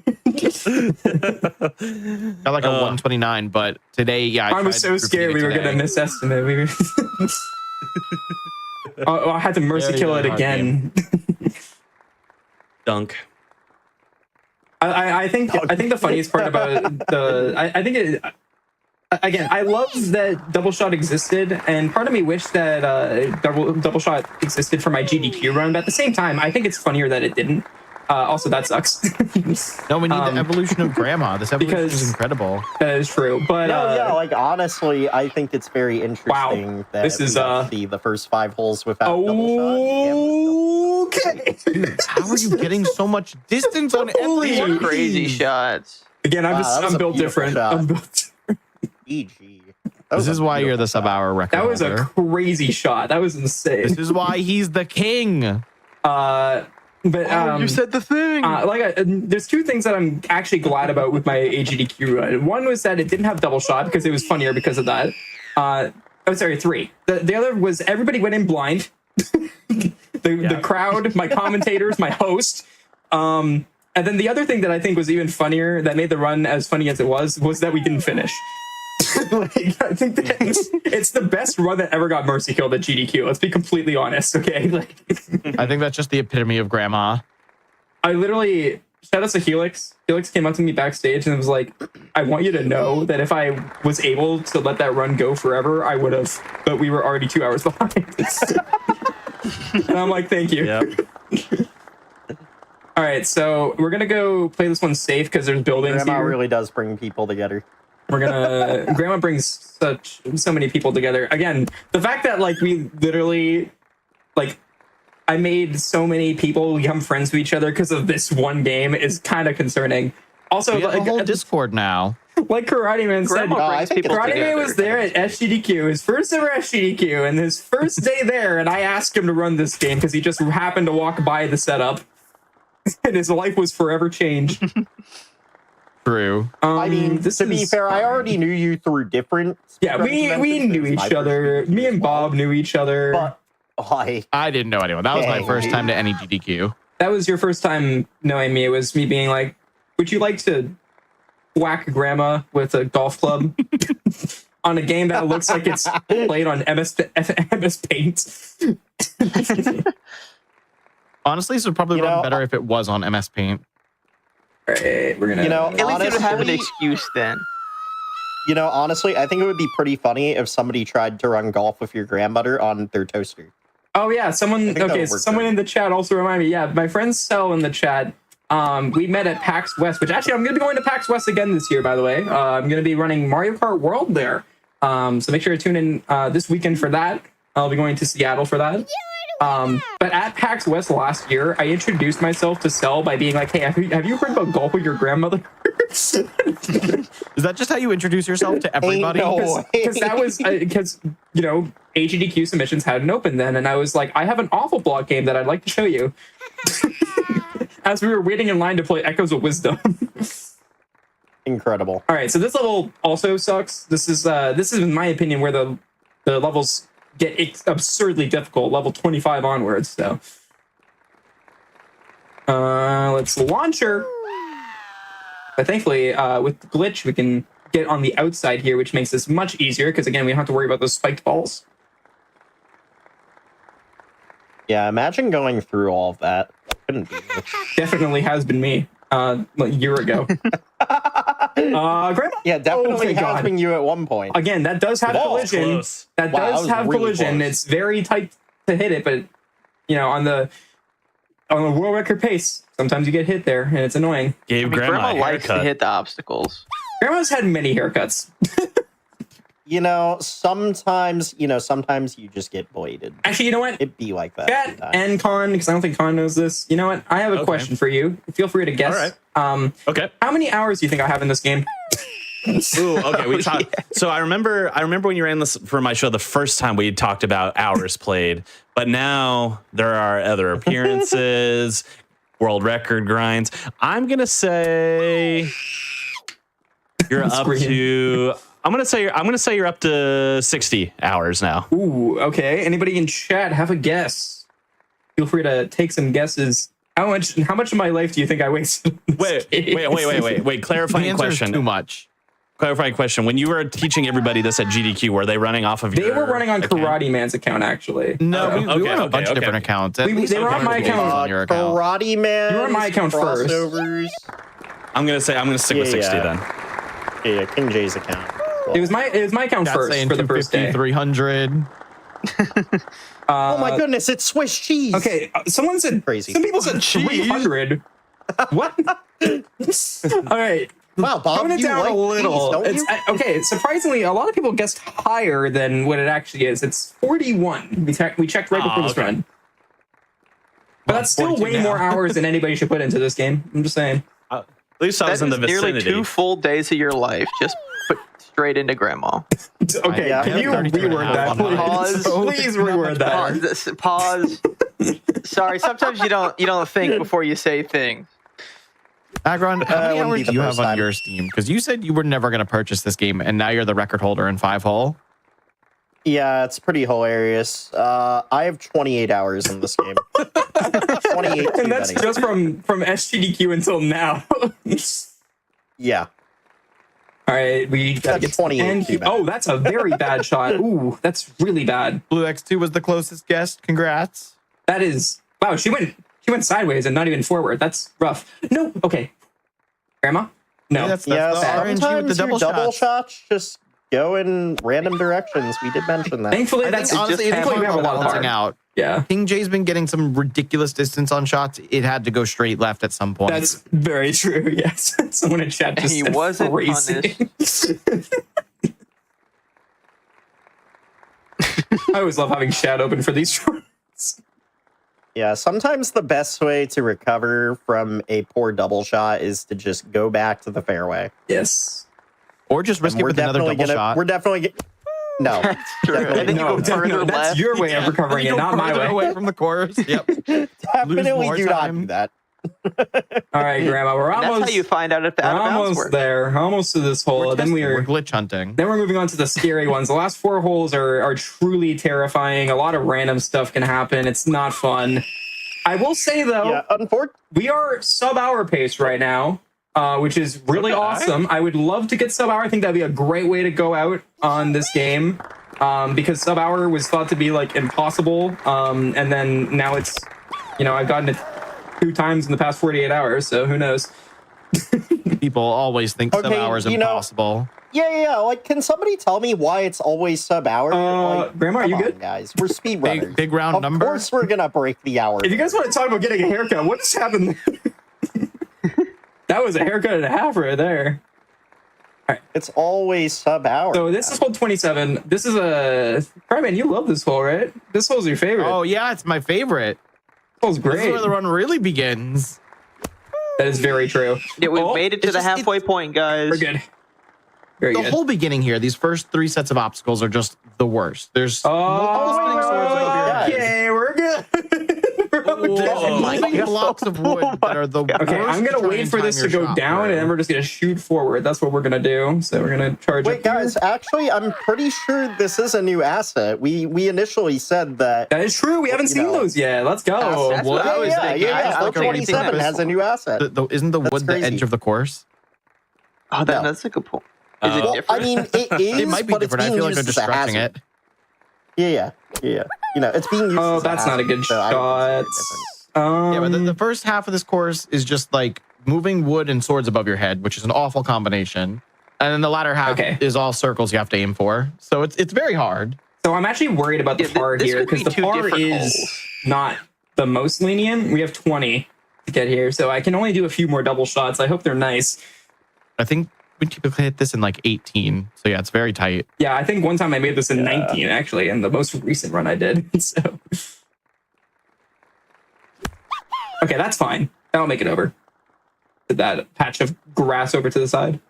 Got like a 129, but today, yeah. I was so scared we were going to misestimate. We were I had to mercy kill it again. Dunk. I think the funniest part about again, I love that double shot existed, and part of me wished that double shot existed for my GDQ run. But at the same time, I think it's funnier that it didn't. Also, that sucks. No, we need the evolution of Grandma. This evolution is incredible. That is true. But yeah, like honestly, I think it's very interesting that this is see the first 5 holes without double shot. Okay. How are you getting so much distance on every Crazy shots. Again, I'm built different. I'm built. EG. This is why you're the sub-hour record. That was a holder. crazy shot. That was insane. This is why he's the king. But you said the thing. There's 2 things that I'm actually glad about with my AGDQ run. One was that it didn't have double shot because it was funnier because of that. 3. The other was everybody went in blind. The crowd, my commentators, my host. And then the other thing that I think was even funnier that made the run as funny as it was that we didn't finish. Like, I think that it's the best run that ever got mercy killed at GDQ. Let's be completely honest, okay? Like, I think that's just the epitome of Grandma. I literally, shout out to Helix. Helix came up to me backstage and was like, I want you to know that if I was able to let that run go forever, I would have, but we were already 2 hours behind. And I'm like, thank you. Yep. All right, so we're going to go play this one safe because there's buildings Grandma here. really does bring people together. Grandma brings so many people together. Again, the fact that like we literally like I made so many people become friends with each other because of this one game is kind of concerning. Also, We have a whole Discord now. like Karate Man said, Karate Man was there at SGDQ, his first ever SGDQ, and his first day there, and I asked him to run this game because he just happened to walk by the setup, and his life was forever changed. True. I mean, to be fair, I already knew you through different. Yeah, we knew each other. Me and Bob knew each other. But like, I didn't know anyone. That was my first time to any GDQ. That was your first time knowing me. It was me being like, would you like to whack Grandma with a golf club on a game that looks like it's played on MS Paint? Honestly, this would probably run better if it was on MS Paint. All right, we're gonna. At least you would have an excuse then. Honestly, I think it would be pretty funny if somebody tried to run golf with your grandmother on their toaster. Oh yeah, someone in the chat also reminded me. Yeah, my friend Cell in the chat. We met at PAX West, which actually I'm going to be going to PAX West again this year. By the way, I'm going to be running Mario Kart World there. So make sure to tune in this weekend for that. I'll be going to Seattle for that. But at PAX West last year, I introduced myself to Cell by being like, "Hey, have you heard about golf with your grandmother?" Is that just how you introduce yourself to everybody? Because that was because AGDQ submissions hadn't opened then, and I was like, I have an awful block game that I'd like to show you. As we were waiting in line to play Echoes of Wisdom. Incredible. All right, so this level also sucks. This is in my opinion where the levels get absurdly difficult, level 25 onwards. So let's launch her. But thankfully, with the glitch, we can get on the outside here, which makes this much easier because again, we don't have to worry about those spiked balls. Yeah, imagine going through all of that. Couldn't be me. Definitely has been me a year ago. Grandma? Yeah, definitely Oh, has been you at one point. Again, that does have Oh, collision. close. That Wow, that does was have really collision. close. It's very tight to hit it, but on the world record pace, sometimes you get hit there, and it's annoying. Gave I mean, grandma a likes to haircut. hit the obstacles. Grandma's had many haircuts. Sometimes you just get bladed. Actually, you know what? It'd be like that. Chat sometimes. and Con, because I don't think Con knows this. You know what? I have a Okay. question for you. Feel free to guess. All right. Okay. How many hours do you think I have in this game? Ooh, okay. We talked. So I remember when you ran this for my show the first time we talked about hours played, but now there are other appearances, world record grinds. I'm gonna say you're up to. I'm gonna say you're up to 60 hours now. Ooh, okay. Anybody in chat have a guess? Feel free to take some guesses. How much of my life do you think I wasted? on this game? Wait. The Clarifying answer is question. too much. Clarifying question. When you were teaching everybody this at GDQ, were they running off of They your were running on account? Karate Man's account, actually. No, Okay, we were on a okay, bunch of okay. different accounts. At They least were on my multiple account. on your account. Karate Man. You were on my account first. crossovers. I'm gonna stick with 60 then. Yeah, King J's account. It was my account That's first saying for the first 250, day. 300. Oh my goodness, it's Swiss cheese. Okay, someone said Crazy. Some people said Cheese. 300. What? All right. Wow, Bob, Tone it you down like a little. cheese, don't you? Okay, surprisingly, a lot of people guessed higher than what it actually is. It's 41. We checked right before this okay. run. But that's still 42 way now. more hours than anybody should put into this game. I'm just saying. At least I was That in is the nearly vicinity. 2 full days of your life just put straight into grandma. Okay, Yeah, can you 32 and a reword half that, on please? Pause. Please reword that. Pause. Sorry, sometimes you don't think before you say things. Agron, how many wouldn't be hours the do you first have on time. your Steam? Because you said you were never going to purchase this game, and now you're the record holder in 5-hole. Yeah, it's pretty hilarious. I have 28 hours in this game. 28 too And that's many. just from SGDQ until now. Yeah. All right, we gotta That's get to the 28 end. too bad. Oh, that's a very bad shot. Ooh, that's really bad. Blue X2 was the closest guest. Congrats. That is wow. She went sideways and not even forward. That's rough. No, okay. Grandma, no. Yeah, that's Yeah, the RNG with the sometimes double your double shots. shots just go in random directions. We did mention that. Thankfully, I that's think, honestly, just thankfully we have a lot of balancing hard. out. Yeah, King J's been getting some ridiculous distance on shots. It had to go straight left at some point. that's very true. Yes, someone in chat just He said wasn't crazy. I always love having chat open for these shorts. Yeah, sometimes the best way to recover from a poor double shot is to just go back to the fairway. Yes. Or just risk And it with another double shot. We're definitely no. That's true. And then you go further that's left. your way of recovering it, Go not my further way. away from the course. Yep. Definitely more do not time. do that. All right, Grandma, we're And almost. that's how you find out if the we're out of bounds almost work. there. Almost to this hole. Then We're glitch hunting. Then we're moving on to the scary ones. The last 4 holes are truly terrifying. A lot of random stuff can happen. It's not fun. I will say though, Yeah, unfortunately. we are sub-hour pace right now, which is really Okay. awesome. I would love to get sub-hour. I think that'd be a great way to go out on this game, because sub-hour was thought to be like impossible, and then now it's, I've gotten it 2 times in the past 48 hours, so who knows? People always think Okay, 7 hours you know- impossible. Yeah. Like, can somebody tell me why it's always sub-hour? Grandma, are come you on, good? guys? We're speedrunners. Big round Of number. course, we're gonna break the hour. If you guys want to talk about getting a haircut, what just happened? That was a haircut and a half right there. It's always sub-hour. So this is hole 27. This is man, you love this hole, right? This hole's your favorite. Oh yeah, it's my favorite. This hole's This is great. where the run really begins. That is very true. Yeah, we Oh, made it to it's the just- halfway point, guys. We're good. Very The good. whole beginning here, these first 3 sets of obstacles are just the worst. There's Oh, multiple swords above your head. okay, we're good. There's Oh my moving blocks of wood that are the worst. Okay, I'm to gonna try wait and for time this to your go shot down, through. and then we're just gonna shoot forward. That's what we're gonna do. So we're gonna charge. Wait, up here. guys, actually, I'm pretty sure this is a new asset. We initially said that. That is true. We haven't You seen know. those yet. Let's go. That's what I was thinking. I Slope don't think anything 27 that- has a new asset. Isn't the That's wood the crazy. edge of the course? Oh, that's a good point. Is it Well, different? I mean, it is, It might be but it's different. I being feel like they're used just as a stretching hazard. it. Yeah. You know, it's being used. Oh, as that's not a good so I shot. think it's very different. Yeah, but the first half of this course is just like moving wood and swords above your head, which is an awful combination. And then the latter half is all circles you have to aim for. So it's very hard. So I'm actually worried about the par this here could because be the two par different is holes. not the most lenient. We have 20 to get here, so I can only do a few more double shots. I hope they're nice. I think we typically hit this in like 18. So yeah, it's very tight. Yeah, I think one time I made this in 19 actually, and the most recent run I did. So okay, that's fine. That'll make it over. That patch of grass over to the side.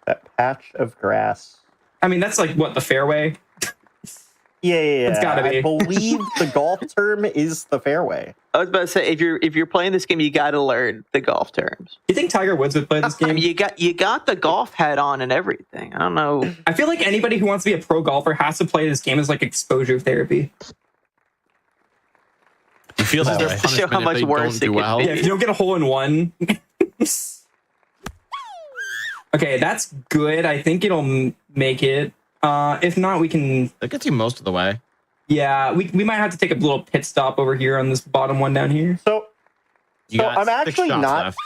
That patch of grass. I mean, that's like what, the fairway? Yeah. It's gotta be. I believe the golf term is the fairway. I was about to say, if you're playing this game, you got to learn the golf terms. You think Tiger Woods would play this I game? mean, you got the golf hat on and everything. I don't know. I feel like anybody who wants to be a pro golfer has to play this game as like exposure therapy. You feel that Their way. punishment Show how if much they worse don't it do could well. be. Yeah, if you don't get a hole in one. Okay, that's good. I think it'll make it. If not, we can. That gets you most of the way. Yeah, we might have to take a little pit stop over here on this bottom one down here. So You So got I'm 6 actually shots not. left.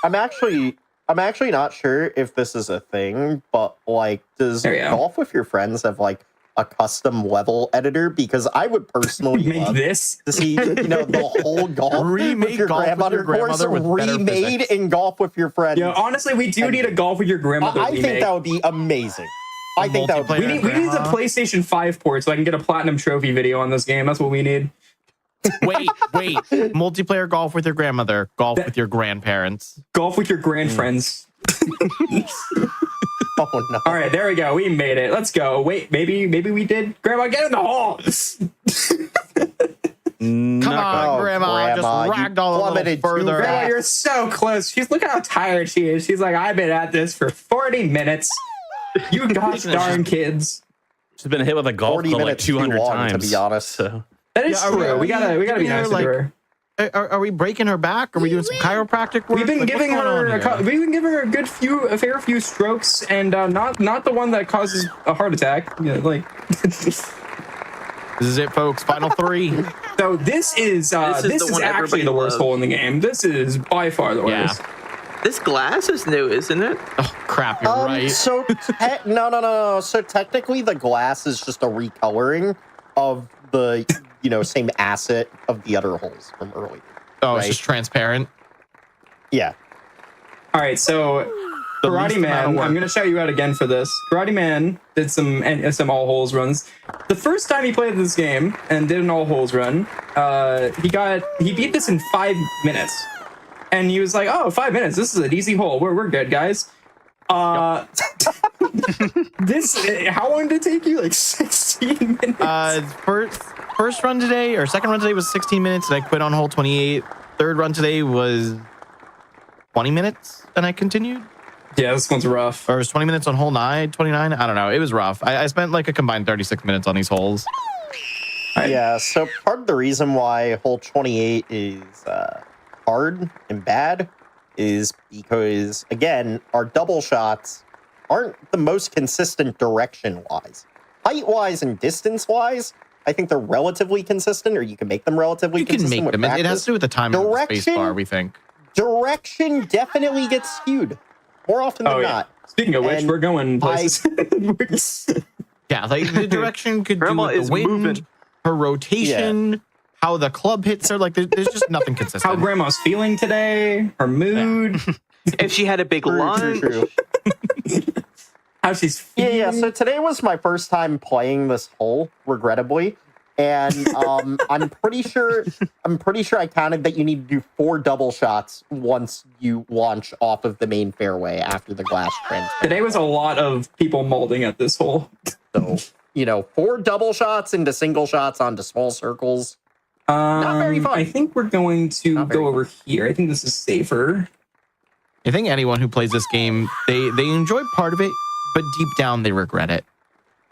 I'm actually not sure if this is a thing, but like, does There you go. Golf with Your Friends have like a custom level editor? Because I would personally Make love this. to see, you know, the whole golf Remake with your Golf with grandmother Your Grandmother course with better remade physics. in Golf with Your Friends. Yeah, honestly, we do need a golf with your grandmother I remake. think that would be amazing. I think that would be. we need the PlayStation 5 port so I can get a platinum trophy video on this game. That's what we need. Wait. Multiplayer golf with your grandmother, golf with your grandparents. Golf with your grandfriends. Oh no! All right, there we go. We made it. Let's go. Wait, maybe we did. Grandma, get in the hole. Come on, Grandma. Just you ragdoll a little plummeted too further. Grandma, fast. you're so close. Look how tired she is. She's like, I've been at this for 40 minutes. You gosh darn kids. She's been hit with a golf 40 club like minutes too 200 long, times. to be honest. So. That is Yeah, true. We gotta be giving her, nice to her. Are we breaking her back? Are we doing some chiropractic work? We've been Like, giving what's going her on here? we've been giving her a fair few strokes, and not the one that causes a heart attack. You know, like. This is it, folks. Final 3. So this is the one actually everybody the worst loves. hole in the game. This is by far the worst. This glass is new, isn't it? Oh crap! You're right. So no. So technically, the glass is just a recoloring of the same asset of the other holes from earlier. Oh, it's right. just transparent. Yeah. All right, so The Karate least amount Man, of work. I'm going to shout you out again for this. Karate Man did some all holes runs. The first time he played this game and did an all holes run, he beat this in 5 minutes, and he was like, "Oh, 5 minutes. This is an easy hole. We're good, guys." This how long did it take you? Like 16 minutes. First run today or second run today was 16 minutes, and I quit on hole 28. Third run today was 20 minutes, and I continued. Yeah, this one's rough. Or it was 20 minutes on hole 29. I don't know. It was rough. I spent like a combined 36 minutes on these holes. Yeah, so part of the reason why hole 28 is hard and bad is because, again, our double shots aren't the most consistent direction-wise. Height-wise and distance-wise, I think they're relatively consistent, or you can make them relatively You can consistent make with them. It has practice. to do with the timing of the Direction? space bar, we think. Direction definitely gets skewed more often than Oh yeah. not. Speaking of which, And we're going places. Yeah, like the direction could do Grandma with the is wind, moving. her rotation, how the club hits her. Like there's just nothing consistent. How grandma's feeling today, her mood, If she had a big lunch. True. how she's feeling. Yeah. So today was my first time playing this hole, regrettably, and I'm pretty sure I counted that you need to do 4 double shots once you launch off of the main fairway after the glass transfer. Today was a lot of people molding at this hole. So 4 double shots into single shots onto small circles. Not very fun. I think we're going to Not very go over here. I think this is safer. I think anyone who plays this game, they enjoy part of it, but deep down they regret it.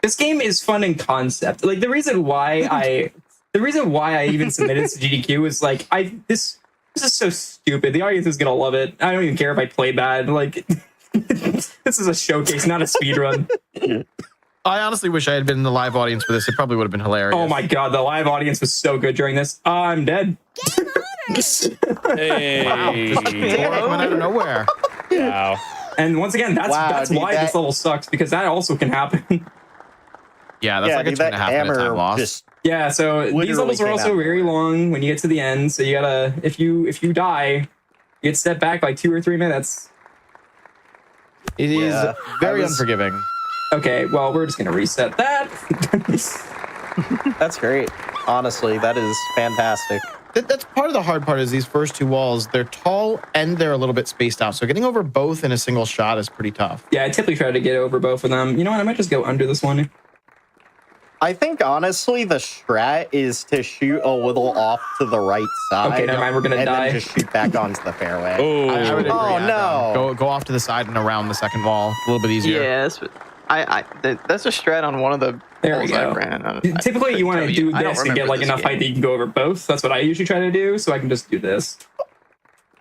This game is fun in concept. Like the reason why I even submitted to GDQ is like this is so stupid. The audience is gonna love it. I don't even care if I play bad. Like this is a showcase, not a speed run. I honestly wish I had been in the live audience for this. It probably would have been hilarious. Oh my god, the live audience was so good during this. I'm dead. Hey. Went out of nowhere. Wow. And once again, that's dude, why this level sucks, because that also can happen. Yeah, that's like a dude, 2.5 minute time hammer loss. just Yeah, so these Literally levels are came also out. very long when you get to the end. So you gotta, if you die, you get set back by 2 or 3 minutes. It is Yeah, very I was- unforgiving. Okay, well, we're just gonna reset that. That's great. Honestly, that is fantastic. That's part of the hard part is these first two walls. They're tall and they're a little bit spaced out. So getting over both in a single shot is pretty tough. Yeah, I typically try to get over both of them. You know what? I might just go under this one. I think honestly the strat is to shoot a little off to the right side. Okay, never mind, we're gonna and die. then just shoot back onto the fairway. Oh, I would agree. Oh, Adam. no. Go off to the side and around the second wall. A little bit easier. Yes, but that's a strat on one of the There we balls I go. ran. Typically, you want to do I don't this and get remember like this enough height that game. you can go over both. That's what I usually try to do, so I can just do this.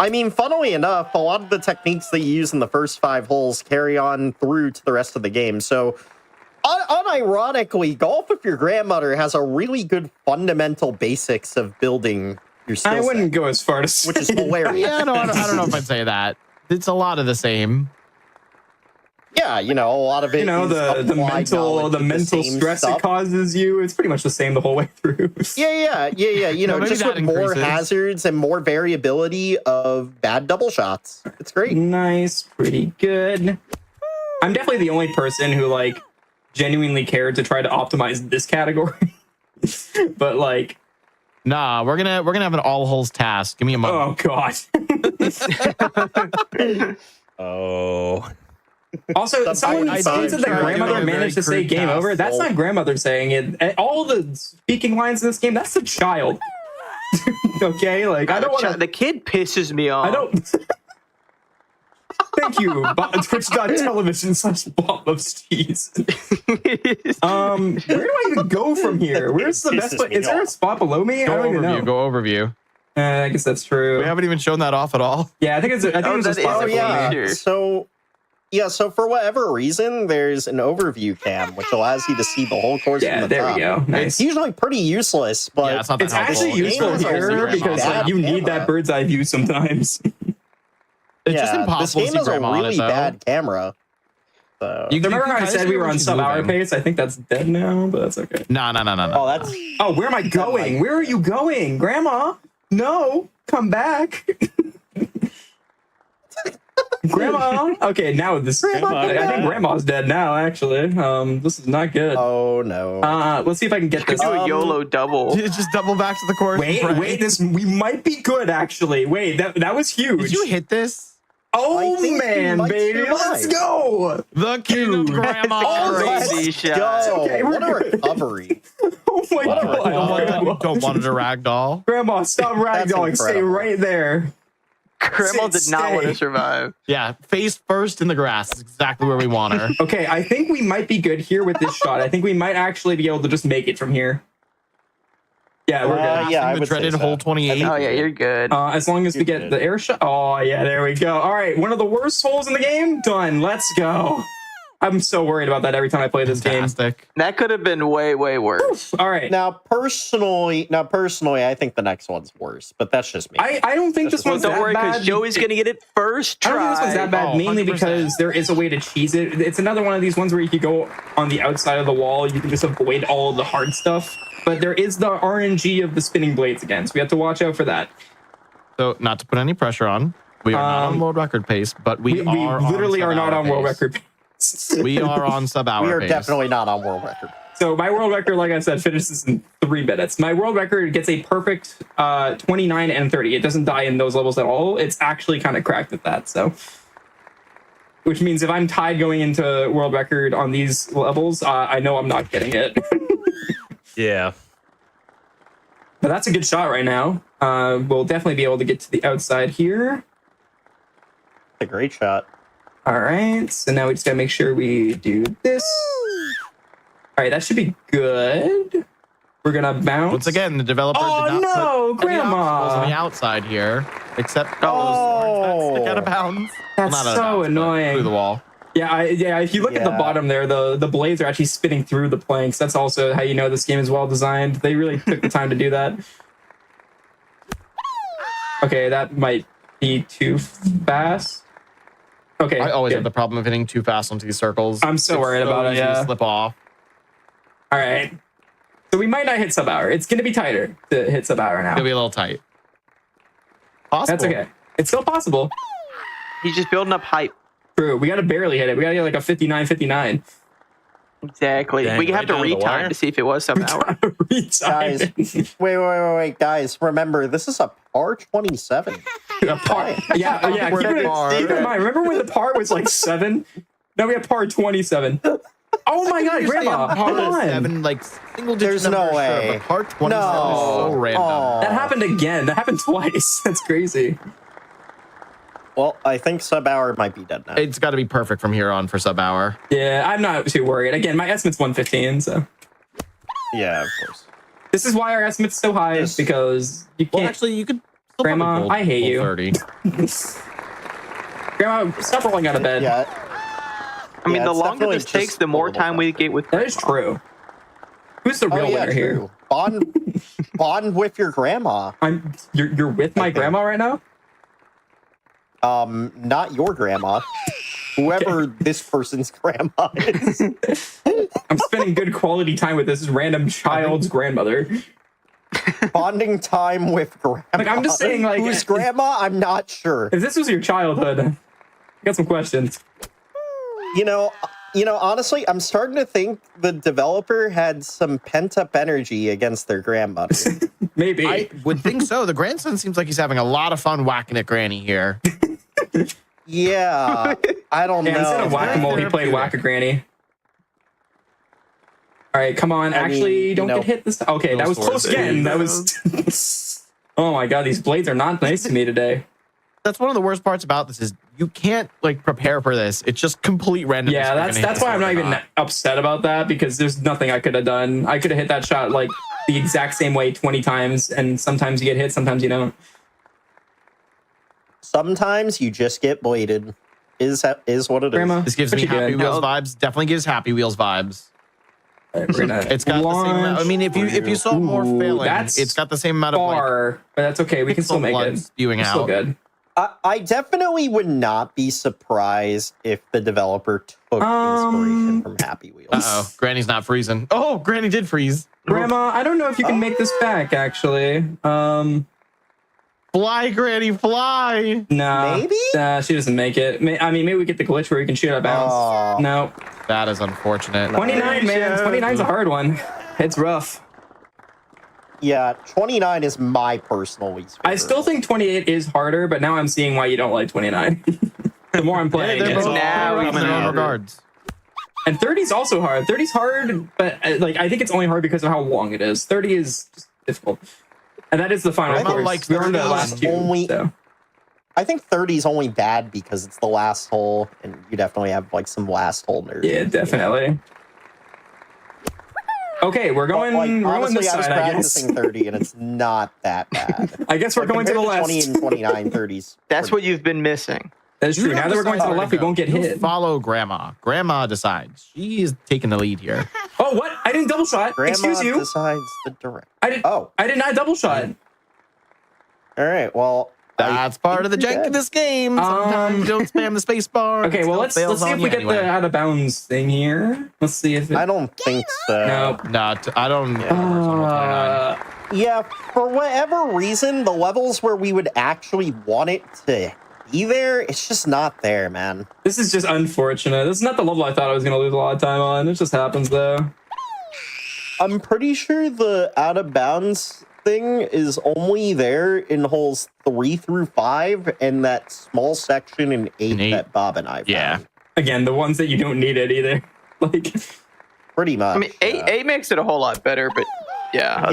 I mean, funnily enough, a lot of the techniques that you use in the first 5 holes carry on through to the rest of the game. So, unironically, Golf with Your Grandmother has a really good fundamental basics of building your skill I set, wouldn't go as far to say. which is hilarious. Yeah, no, I don't know if I'd say that. It's a lot of the same. Yeah, you know, a lot of it You know, is the applied mental knowledge of mental same stress stuff. it causes you. It's pretty much the same the whole way through. Yeah. You know, maybe just that with more increases. hazards and more variability of bad double shots. It's great. Nice, pretty good. I'm definitely the only person who like genuinely cared to try to optimize this category. But like, Nah, we're gonna have an all holes task. Give me a moment. oh god. Oh. Also, someone I said that tried grandmother doing a managed to very say crude game task. over. That's not grandmother saying it. All the speaking lines in this game, that's a child. Okay, like I don't want to. The kid pisses me off. I don't. Thank you, Twitch.tv/Bob Loves Cheese. Where do I even go from here? Where's the best Pisses place? me Is there a off. spot below me? I Go don't even know. overview. Go overview. I guess that's true. We haven't even shown that off at all. Yeah, I think it's. I think Oh, there's a that spot is below a me. feature. So for whatever reason, there's an overview cam which allows you to see the whole course Yeah, from the there top. we go. Nice. It's usually pretty useless, but Yeah, it's not that It's helpful. actually useful Games are here really because bad like, you need camera. that bird's eye view sometimes. It's just yeah, impossible this to game see has a grandma on it, really though. bad camera. So. You Remember can how I kinda said see we were when on she's sub-hour moving. pace? I think that's dead now, but that's okay. No. Oh, that's Oh, where am I going? Where are you going? Grandma? No, come back. Grandma? Okay, now this Grandma, I think come back. Grandma's dead now, actually. This is not good. oh no. Let's see if I can get Could this. do a YOLO double. Just double back to the course. Wait, right? wait, we might be good, actually. Wait, that was huge. Did you hit this? Oh, I think you man, might baby, survive. let's go. The king of Dude. grandma. Oh, Crazy Let's shot. go. Okay, we're What a good. recovery. Oh, my What a God. recovery. Don't want it to ragdoll. Grandma, stop ragdolling. Stay incredible. right there. Grandma did not want to Stay. survive. Yeah, face first in the grass. That's exactly where we want her. Okay, I think we might be good here with this shot. I think we might actually be able to just make it from here. Yeah, we're good. Yeah, I the would say dreaded so. hole 28. Oh yeah, you're good. As long as we get the air shot. Oh, yeah, there we go. All right, one of the worst holes in the game. Done. Let's go. I'm so worried about that every time I play this game. Fantastic. That could have been way worse. All right. Now, personally, I think the next one's worse, but that's just me. I don't think this Well, one's don't that worry, bad. because Joey's gonna get it first I try. don't think this one's that bad, Oh, mainly 100%. because there is a way to cheese it. It's another one of these ones where you could go on the outside of the wall. You can just avoid all of the hard stuff. But there is the RNG of the spinning blades again, so we have to watch out for that. So, not to put any pressure on, we are not on world record pace, but we are literally are not sub-hour on world pace. record. We are on sub-hour we are pace. definitely not on world record. So my world record, like I said, finishes in 3 minutes. My world record gets a perfect 29 and 30. It doesn't die in those levels at all. It's actually kind of cracked at that. So, which means if I'm tied going into world record on these levels, I know I'm not getting it. Yeah. But that's a good shot right now. We'll definitely be able to get to the outside here. It's a great shot. All right. So now we just gotta make sure we do this. All right, that should be good. We're gonna bounce. Once again, the developer Oh, did not no, put any Grandma. obstacles on the outside here, except those Oh. that stick out of bounds. That's Well, not out of so bounds, but annoying. Through the wall. Yeah. If you look at the Yeah. bottom there, the blades are actually spinning through the planks. That's also how you know this game is well designed. They really took the time to do that. Okay, that might be too fast. Okay, I always good. have the problem of hitting too fast onto these circles. I'm so worried about it, easy to yeah. slip off. All right. So we might not hit sub hour. It's going to be tighter to hit sub hour now. It'll be a little tight. Possible. That's okay. It's still possible. He's just building up hype. True. We got to barely hit it. We got to get like a 59-59. Exactly. Dang, we have right to down the retime wire. to see if it was sub hour. Guys, wait, guys. Remember, this is a par 27. A par. Yeah. We're Keep at par. in mind. Remember when the par was like 7? Now we have par 27. Oh my God, Grandma! Come on. 7, like single digit There's no number, way. Sure, but part 27 No. is so random. Aw. That happened again. That happened twice. That's crazy. Well, I think sub hour might be dead now. It's got to be perfect from here on for sub hour. Yeah, I'm not too worried. Again, my estimate's 115, so Yeah, of course. this is why our estimate's so high, Yes. because you Well, can't. actually, you could. Still Grandma, probably pull- I hate pull you. 30. Grandma, stop rolling out of bed. Yeah, I mean, Yeah, the it's longer definitely this takes, just the a more little time we faster. get with. That is true. Who's the real winner here? true. Bond with your grandma. You're with my Okay. grandma right now? Not your grandma. Whoever this person's grandma is. I'm spending good quality time with this random child's grandmother. Bonding time with grandma. Like, I'm just saying, like, whose grandma? I'm not sure. If this was your childhood, I got some questions. You know, honestly, I'm starting to think the developer had some pent-up energy against their grandmother. Maybe. I would think so. The grandson seems like he's having a lot of fun whacking at Granny here. Yeah, I don't Yeah, know. instead of whack-a-mole, he played whack-a-granny. All right, come on. I mean, Actually, you don't know, get hit this time. Okay, that was those close swords, again. That was... Oh my God, these blades are not nice to me today. That's one of the worst parts about this is you can't like prepare for this. It's just complete random. Yeah, that's why I'm not even upset about that, because there's nothing I could have done. I could have hit that shot like the exact same way 20 times, and sometimes you get hit, sometimes you don't. Sometimes you just get bladed. Is what it is. Grandma, This gives what me you Happy doing? Wheels vibes. Definitely gives Happy Wheels vibes. All right, we're gonna It's got the same. I mean, if you saw more Ooh, failing, that's it's got the same amount of like far, but that's okay. We can still make blood it. spewing We're still out. good. I definitely would not be surprised if the developer took inspiration from Happy Wheels. Uh-oh, Granny's not freezing. Oh, Granny did freeze. Grandma, I don't know if you can make this back, actually. Fly, Granny, fly. Nah. Maybe? She doesn't make it. I mean, maybe we get the glitch where we can shoot out of bounds. Aw. No. That is unfortunate. 29, man. 29's a hard one. It's rough. Yeah, 29 is my personal least favorite. I still think 28 is harder, but now I'm seeing why you don't like 29. The more I'm playing, They're it's both now rough we in their can own have it. regards. and 30's also hard. 30's hard, but like I think it's only hard because of how long it is. 30 is just difficult, and that is the final I course. like We're on the 30 last two. only- So. I think 30 is only bad because it's the last hole, and you definitely have like some last hole nerves. Yeah, definitely. Okay, we're going. Like, we're going honestly, this I was side, I guess. practicing 30, and it's not that bad. I guess we're Like, going to the compared left. 20 and 29, 30s. That's what you've been missing. That's true. You Now have that we're going to the decide left, we go. won't get You hit. Follow Grandma. Grandma decides. She is taking the lead here. Oh, what? I didn't double shot. Grandma Excuse you. decides the direct. I did not double shot. All right. Well, That's part of the jank of this game. Sometimes you don't spam the space bar. Okay, well let's see if we get the out of bounds thing here. Let's see if it. I don't think so. No. Not. I don't. Yeah, for whatever reason, the levels where we would actually want it to be there, it's just not there, man. This is just unfortunate. This is not the level I thought I was going to lose a lot of time on. It just happens though. I'm pretty sure the out of bounds thing is only there in holes 3 through 5 and that small section in 8 that Bob and I found. Yeah. Again, the ones that you don't need it either. Like, pretty much. I mean, eight makes it a whole lot better, but yeah.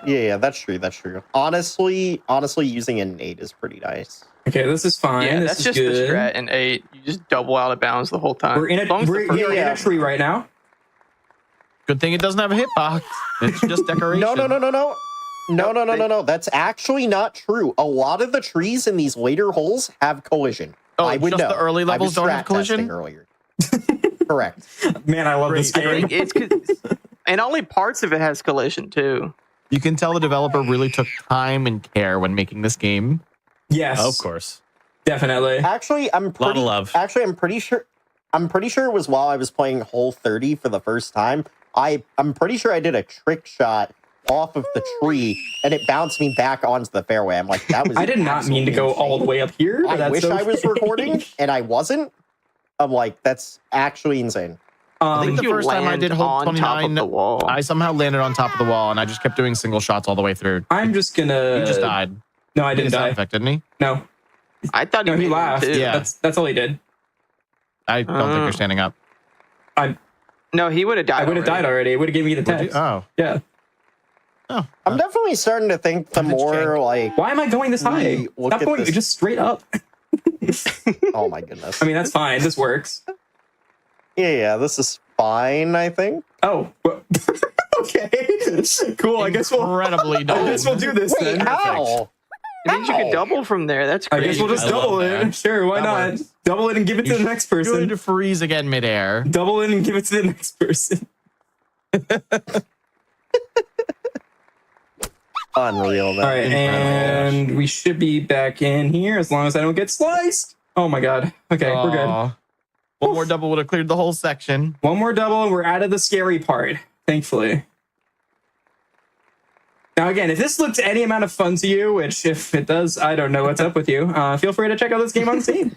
Yeah. That's true. Honestly, using an 8 is pretty nice. okay, this is fine. Yeah, this that's is just good. the strat in 8. You just double out of bounds the whole time. We're in As long as the first- in a tree right now. Good thing it doesn't have a hitbox. It's just decoration. No. That's actually not true. A lot of the trees in these later holes have collision. Oh, I would just know. the early I was levels don't have strat testing collision? earlier. Correct. Man, I love this game. And only parts of it has collision too. You can tell the developer really took time and care when making this game. Yes, Of course. definitely. Actually, I'm Lot of love. pretty sure it was while I was playing Hole 30 for the first time. I'm pretty sure I did a trick shot off of the tree and it bounced me back onto the fairway. I'm like, that was I did not mean to go all the way up here. But I that's wish I was okay. recording and I wasn't. I'm like, that's actually insane. I think the You first time I land did hole on top of 29, the wall. I somehow landed on top of the wall and I just kept doing single shots all the way through. I'm just gonna. He just died. No, I He did a didn't sound die. effect, didn't he? No, I thought no, he made one, laughed. too. Yeah. That's all he did. I don't think you're standing up. No, he would have died. I would have died already. It would have given me the Would you? text. Oh. Yeah. Oh. I'm definitely starting to think the What did more Shank- like, Why am I going this high? We look Stop at going this- just straight up. oh my goodness. I mean, that's fine. This works. Yeah, this is fine, I think. Oh, well, okay. Cool. I guess Incredibly I dumb. guess we'll do this Wait, then. how? It means you Ow. can double from there. That's I crazy. guess we'll just I double love it. that. Sure, why That not? works. Double it and give it to the next person. Good freeze again midair. Double it and give it to the next person. Unreal. All right, and we should be back in here as long as I don't get sliced. Oh my god. Okay, we're good. Aw. One more double would have cleared the whole section. One more double and we're out of the scary part, thankfully. Now again, if this looks any amount of fun to you, which if it does, I don't know what's up with you, feel free to check out this game on Steam.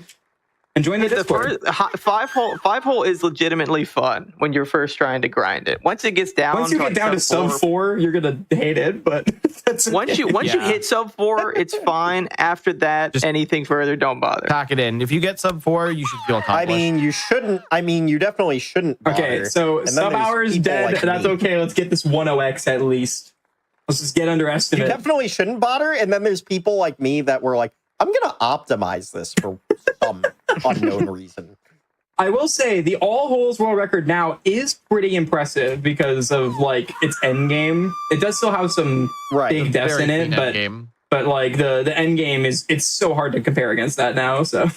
And join the The Discord. first five hole is legitimately fun when you're first trying to grind it. Once it gets down, Once you get like down to sub 4, you're gonna hate it, but that's okay. once you Yeah. hit sub 4, it's fine. After that, Just- anything further, don't bother. Pack it in. If you get sub 4, you should feel accomplished. I mean, you definitely shouldn't bother. Okay, so And then sub there's hours people dead. like That's me. okay. Let's get this 10x at least. Let's just get You underestimate. definitely shouldn't bother. And then there's people like me that were like, I'm going to optimize this for some unknown reason. I will say the all holes world record now is pretty impressive because of like its end game. It does still have some Right. big deaths Very in it, clean but game. like the end game it's so hard to compare against that now. So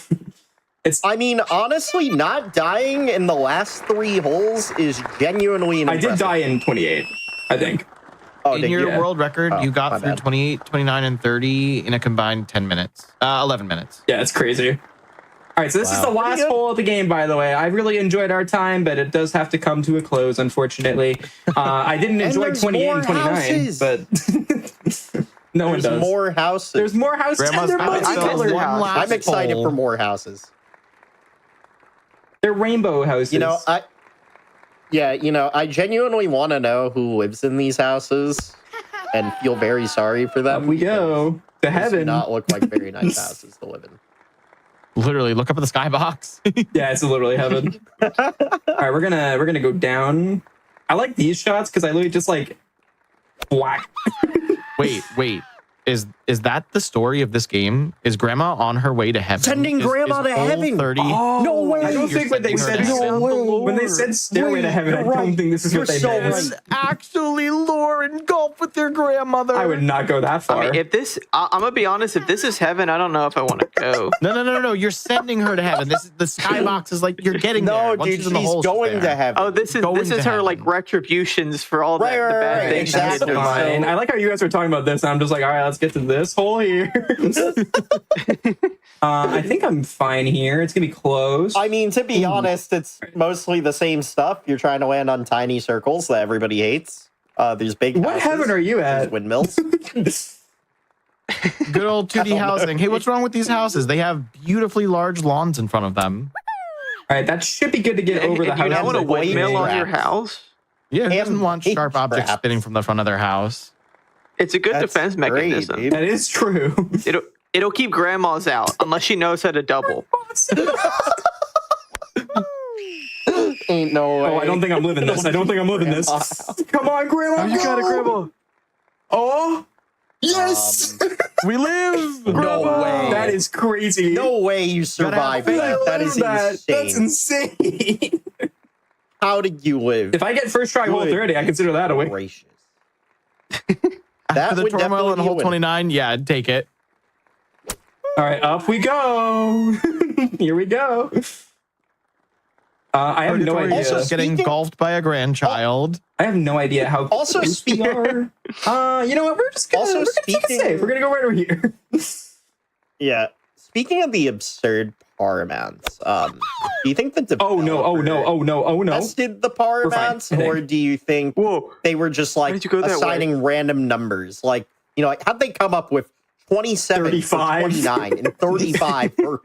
I mean, honestly, not dying in the last 3 holes is genuinely I impressive. did die in 28, I think. Oh, In did your you? world record, Oh, you my got through bad. 28, 29, and 30 in a combined 10 minutes. 11 minutes. Yeah, it's crazy. All right, so this is Wow. the last Pretty good. hole of the game, by the way. I really enjoyed our time, but it does have to come to a close, unfortunately. I didn't enjoy there's 28 and more 29, houses. but no one There's does. more houses. There's more houses, Grandma's and they're house I sells guess multicolored. one last I'm excited hole. for more houses. They're rainbow houses. I genuinely want to know who lives in these houses and feel very sorry for them. Up we go to These do heaven. not look like very nice houses to live in. Literally, look up at the skybox. Yeah, it's literally heaven. All right, we're gonna go down. I like these shots because I literally just like whack. Wait. Is that the story of this game? Is Grandma on her way to heaven? Sending Is Grandma to hole heaven. 30? No way. I don't You're think when they sending said her to heaven? when they said stairway to Wait, heaven, I you're don't right. think this is You're what they so meant. right. Actually, Lauren, golf with your grandmother. I would not go that far. I mean, if this, I'm gonna be honest. If this is heaven, I don't know if I want to go. No. You're sending her to heaven. This is the skybox is like you're getting there. No, Once dude, she's in the she's hole, she's going there. to heaven. Oh, this Going is to her like heaven. retributions for all Right, the right, bad right, things. she did exactly. to her. Fine. I like how you guys are talking about this. And I'm just like, all right, let's get to this hole here. I think I'm fine here. It's gonna be close. I mean, to be honest, it's mostly the same stuff. You're trying to land on tiny circles that everybody hates. There's big What houses, heaven are you there's at? windmills. Good old 2D housing. Hey, what's wrong with these houses? They have beautifully large lawns in front of them. All right, that should be good to get over the Do you house. not want a Like weight windmill on your traps. house? Yeah, who And doesn't want sharp beach objects traps. spinning from the front of their house? It's a good That's defense great, mechanism. dude. That is true. It'll keep grandmas out unless she knows how to double. Ain't no way. Oh, I don't think I'm living this. I don't think I'm living this. Come on, Grandma. You got it, grandma. Oh, yes. We live! No way. That is crazy. No way you survived that. That is insane. That's insane. How did you live? If I get first try hole Good 30, I consider that a win. Gracious. After the would turmoil definitely in be a hole win. 29, yeah, I'd take it. All right, up we go. Here we go. I have no idea. Also, getting speaking- golfed by a grandchild. I have no idea how Also, close we are. You know what? We're just gonna, Also, we're gonna take it speaking- safe. We're gonna go right over here. Yeah. Speaking of the absurd par amounts, do you think the Oh no! tested the par We're fine, amounts, I think. or do you think Whoa. they were just Why like did you go that way? assigning random numbers? Like, you know, like, how'd they come up with 27 for 35. 29 and 35 for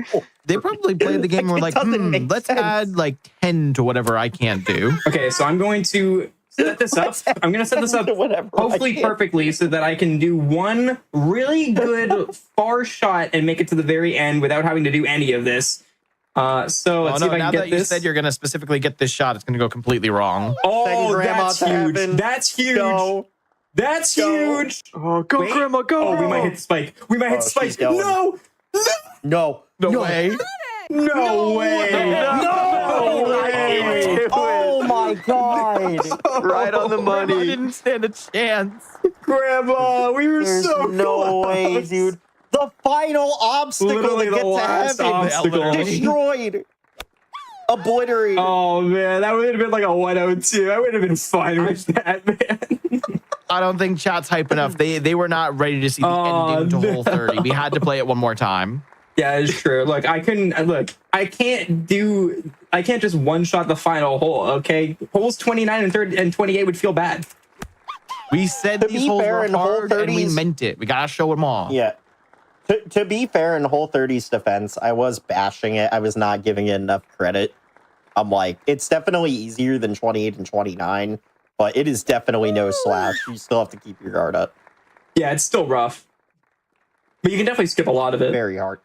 They probably played the game and were Like, like, it doesn't make let's sense. add like 10 to whatever I can't do. Okay, so I'm going to set this up. I'm gonna set this up whatever. I hopefully can't. perfectly so that I can do one really good far shot and make it to the very end without having to do any of this. So let's see if I now can get that you this. said you're going to specifically get this shot, it's going to go completely wrong. Send Oh, Grandma that's to huge. heaven. That's huge. Go. That's Go. huge. Oh, go, Wait. Grandma, go. Oh, we might hit the spike. We might hit the Oh, spike. she's going. No. No. No way. No way. No way. Oh my god. Right on the I money. didn't stand a chance. Grandma, we were There's so no close. way, dude. The final obstacle Literally to the get to last heaven. obstacle. Destroyed. Obliterated. Oh man, that would have been like a 102. I would have been fine with that, man. I don't think chat's hype enough. They were not ready to see the ending to hole 30. We had to play it one more time. Yeah, it's true. Look, I can't just one shot the final hole, okay? Holes 29 and 30 and 28 would feel bad. We said To these be holes fair, were in hole hard, and we 30s meant it. We gotta show them all. Yeah. To be fair, in Hole 30's defense, I was bashing it. I was not giving it enough credit. I'm like, it's definitely easier than 28 and 29, but it is definitely no slash. You still have to keep your guard up. Yeah, it's still rough. But you can definitely skip a lot of it. Very hard.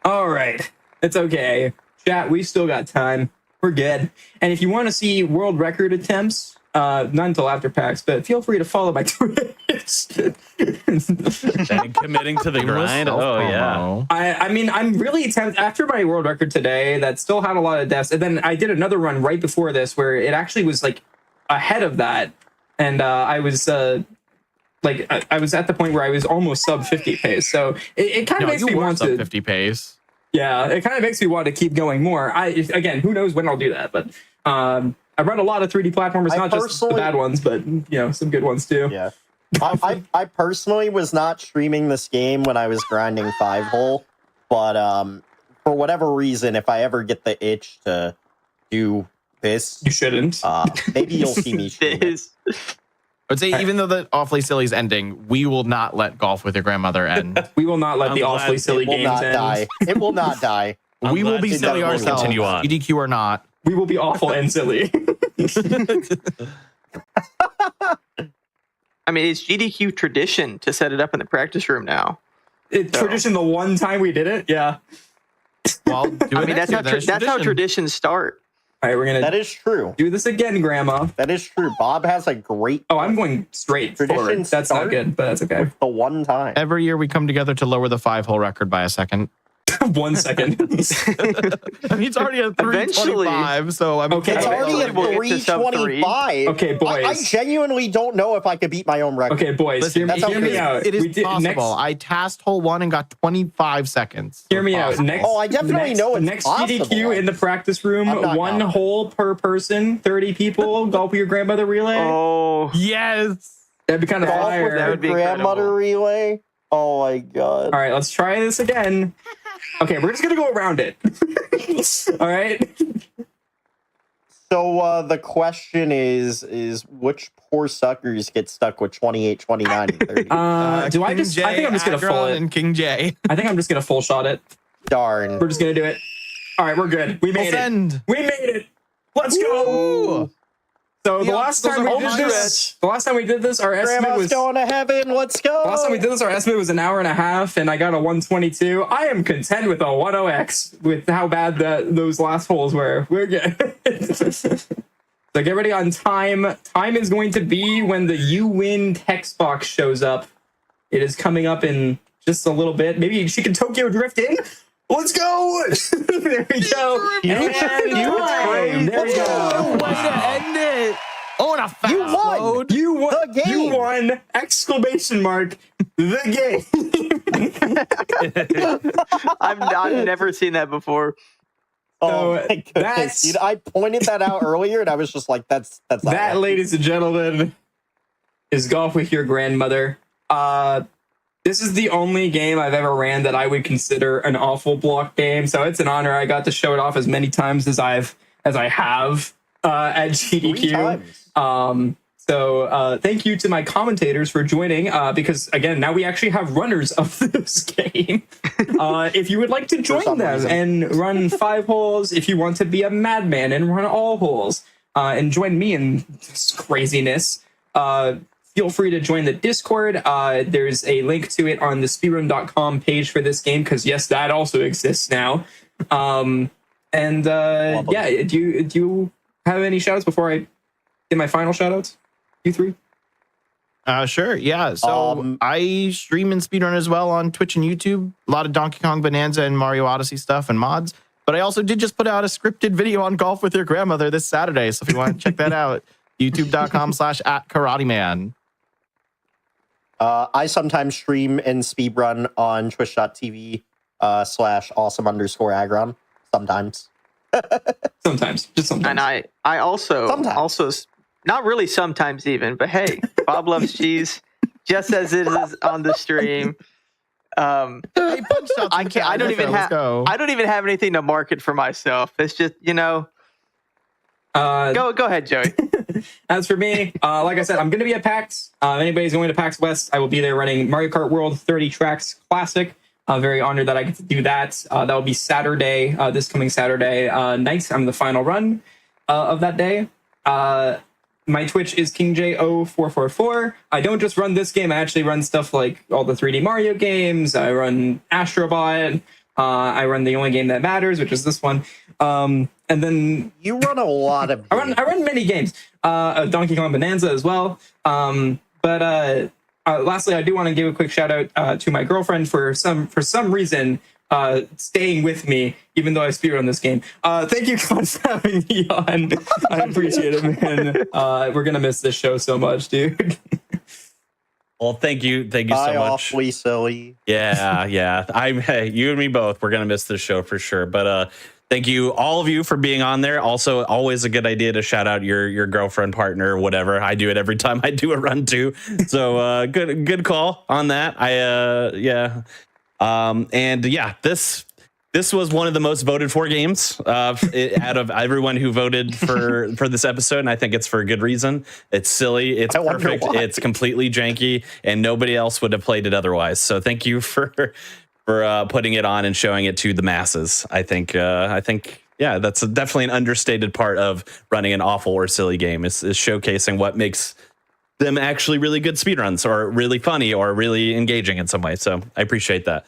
All right. It's okay. Chat, we still got time. We're good. And if you want to see world record attempts, not until after PAX, but feel free to follow my Twitch. And committing to the grind. Oh yeah. I mean, I'm really tempted after my world record today that still had a lot of deaths. And then I did another run right before this where it actually was like ahead of that. And I was I was at the point where I was almost sub 50 pace. So it kind of makes me want to 50 pace. Yeah, it kind of makes me want to keep going more. Again, who knows when I'll do that, but I run a lot of 3D platformers, not just the bad ones, but some good ones too. Yeah. I personally was not streaming this game when I was grinding 5-hole, but for whatever reason, if I ever get the itch to do this, You shouldn't. maybe you'll see me stream it. This. I would say even though the Awfully Silly's ending, we will not let Golf with Your Grandmother end. We will not let I'm the glad awfully silly It will games not end. die. It will not die. I'm we will glad be to silly definitely ourselves, continue on. GDQ or not. We will be awful and silly. I mean, it's GDQ tradition to set it up in the practice room now. It's tradition the one time we did it. Yeah. Well, do I it mean, next year, then it's that's how tradition. traditions start. All right, we're That gonna is true. do this again, Grandma. That is true. Bob has a great Oh, I'm going straight forward. Traditions That's not start good, but that's okay. the one time. Every year we come together to lower the 5-hole record by a second. 1 second. I mean, it's already at Eventually. 325, so I'm Okay, It's already at We'll get to sub 325. Okay, boys. I genuinely don't know if I could beat my own record. Okay, boys. Listen, that's hear me how out. It is We did- possible. next- I tasked hole 1 and got 25 seconds. Hear me out. Possible. Next, Oh, I definitely know it's next possible. GDQ in the practice room. I'm not 1 confident. hole per person, 30 people. Golf with your grandmother relay. Oh, Yes. That'd be kind of Golf fire. with That your would be grandmother incredible. relay. Oh my god. All right, let's try this again. Okay, we're just gonna go around it. All right. So the question is which poor suckers get stuck with 28, 29, and 30? Do I King just? I J, think I'm just gonna Agron, full it. and King J. I think I'm just gonna full shot it. Darn. We're just gonna do it. All right, we're good. We Full made it. send. We made it. Let's go. Ooh. So the Yeah, last those time are we did home this, stretch. the last time we did this, our estimate Grandma's was. going to heaven. Let's go. Last time we did this, our estimate was an hour and a half, and I got a 122. I am content with a 10x with how bad those last holes were. We're good. So get ready on time. Time is going to be when the "You Win" text box shows up. It is coming up in just a little bit. Maybe she can Tokyo drift in. Let's go! There we go. Huge, And huge time. praise. There we go. Way to end it. Oh, and a fast You won. load. You won. The game. You won! Exclamation mark. The game. I've never seen that before. Oh So my goodness, that's- dude! I pointed that out earlier, and I was just like, "That's not That, right." ladies and gentlemen, is Golf with Your Grandmother. This is the only game I've ever ran that I would consider an awful block game. So it's an honor I got to show it off as many times as I have at 3 GDQ. times. So thank you to my commentators for joining, because again, now we actually have runners of this game. If you would like to join some them reason. and run 5 holes, if you want to be a madman and run all holes, and join me in this craziness, feel free to join the Discord. There's a link to it on the speedrun.com page for this game, because yes, that also exists now. Yeah, do you have any shout outs before I get my final shout outs? You three? Sure. Yeah. So I stream and speedrun as well on Twitch and YouTube. A lot of Donkey Kong Bonanza and Mario Odyssey stuff and mods. But I also did just put out a scripted video on Golf with Your Grandmother this Saturday. So if you want to check that out, youtube.com/@KarateMan. I sometimes stream and speedrun on twitch.tv/awesome_agron. Sometimes. Just sometimes. And I also Sometimes. not really sometimes even, but hey, Bob loves cheese just as it is on the stream. Hey, punch shots I in the can't. I chat. don't even Let's have. go. I don't even have anything to market for myself. It's just go ahead, Joey. As for me, like I said, I'm going to be at PAX. If anybody's going to PAX West, I will be there running Mario Kart World 30 Tracks Classic. Very honored that I get to do that. That will be Saturday, this coming Saturday night. I'm the final run of that day. My Twitch is KingjO444. I don't just run this game. I actually run stuff like all the 3D Mario games. I run Astrobot. I run the only game that matters, which is this one. And then You run a lot of. I run many games. Donkey Kong Bonanza as well. But lastly, I do want to give a quick shout out to my girlfriend for some reason staying with me, even though I speedrun this game. Thank you guys for having me on. I appreciate it, man. We're gonna miss this show so much, dude. Well, thank you so Bye, much. awfully silly. Yeah. Hey, you and me both. We're gonna miss this show for sure. But thank you, all of you, for being on there. Also, always a good idea to shout out your girlfriend, partner, whatever. I do it every time I do a run too. So good call on that. This was one of the most voted for games out of everyone who voted for this episode, and I think it's for a good reason. It's silly, it's I wonder perfect, why. it's completely janky, and nobody else would have played it otherwise. So thank you for putting it on and showing it to the masses. I think that's definitely an understated part of running an awful or silly game is showcasing what makes them actually really good speedruns, or really funny, or really engaging in some way. So I appreciate that.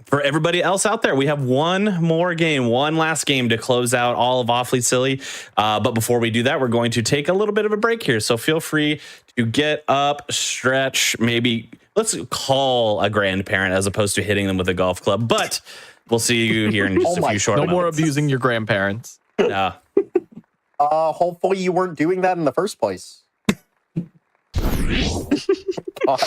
For everybody else out there, we have one last game to close out all of Awfully Silly. But before we do that, we're going to take a little bit of a break here. So feel free to get up, stretch, maybe let's call a grandparent as opposed to hitting them with a golf club. But we'll see you here in just a few short No more moments. abusing your grandparents. Hopefully you weren't doing that in the first place. God.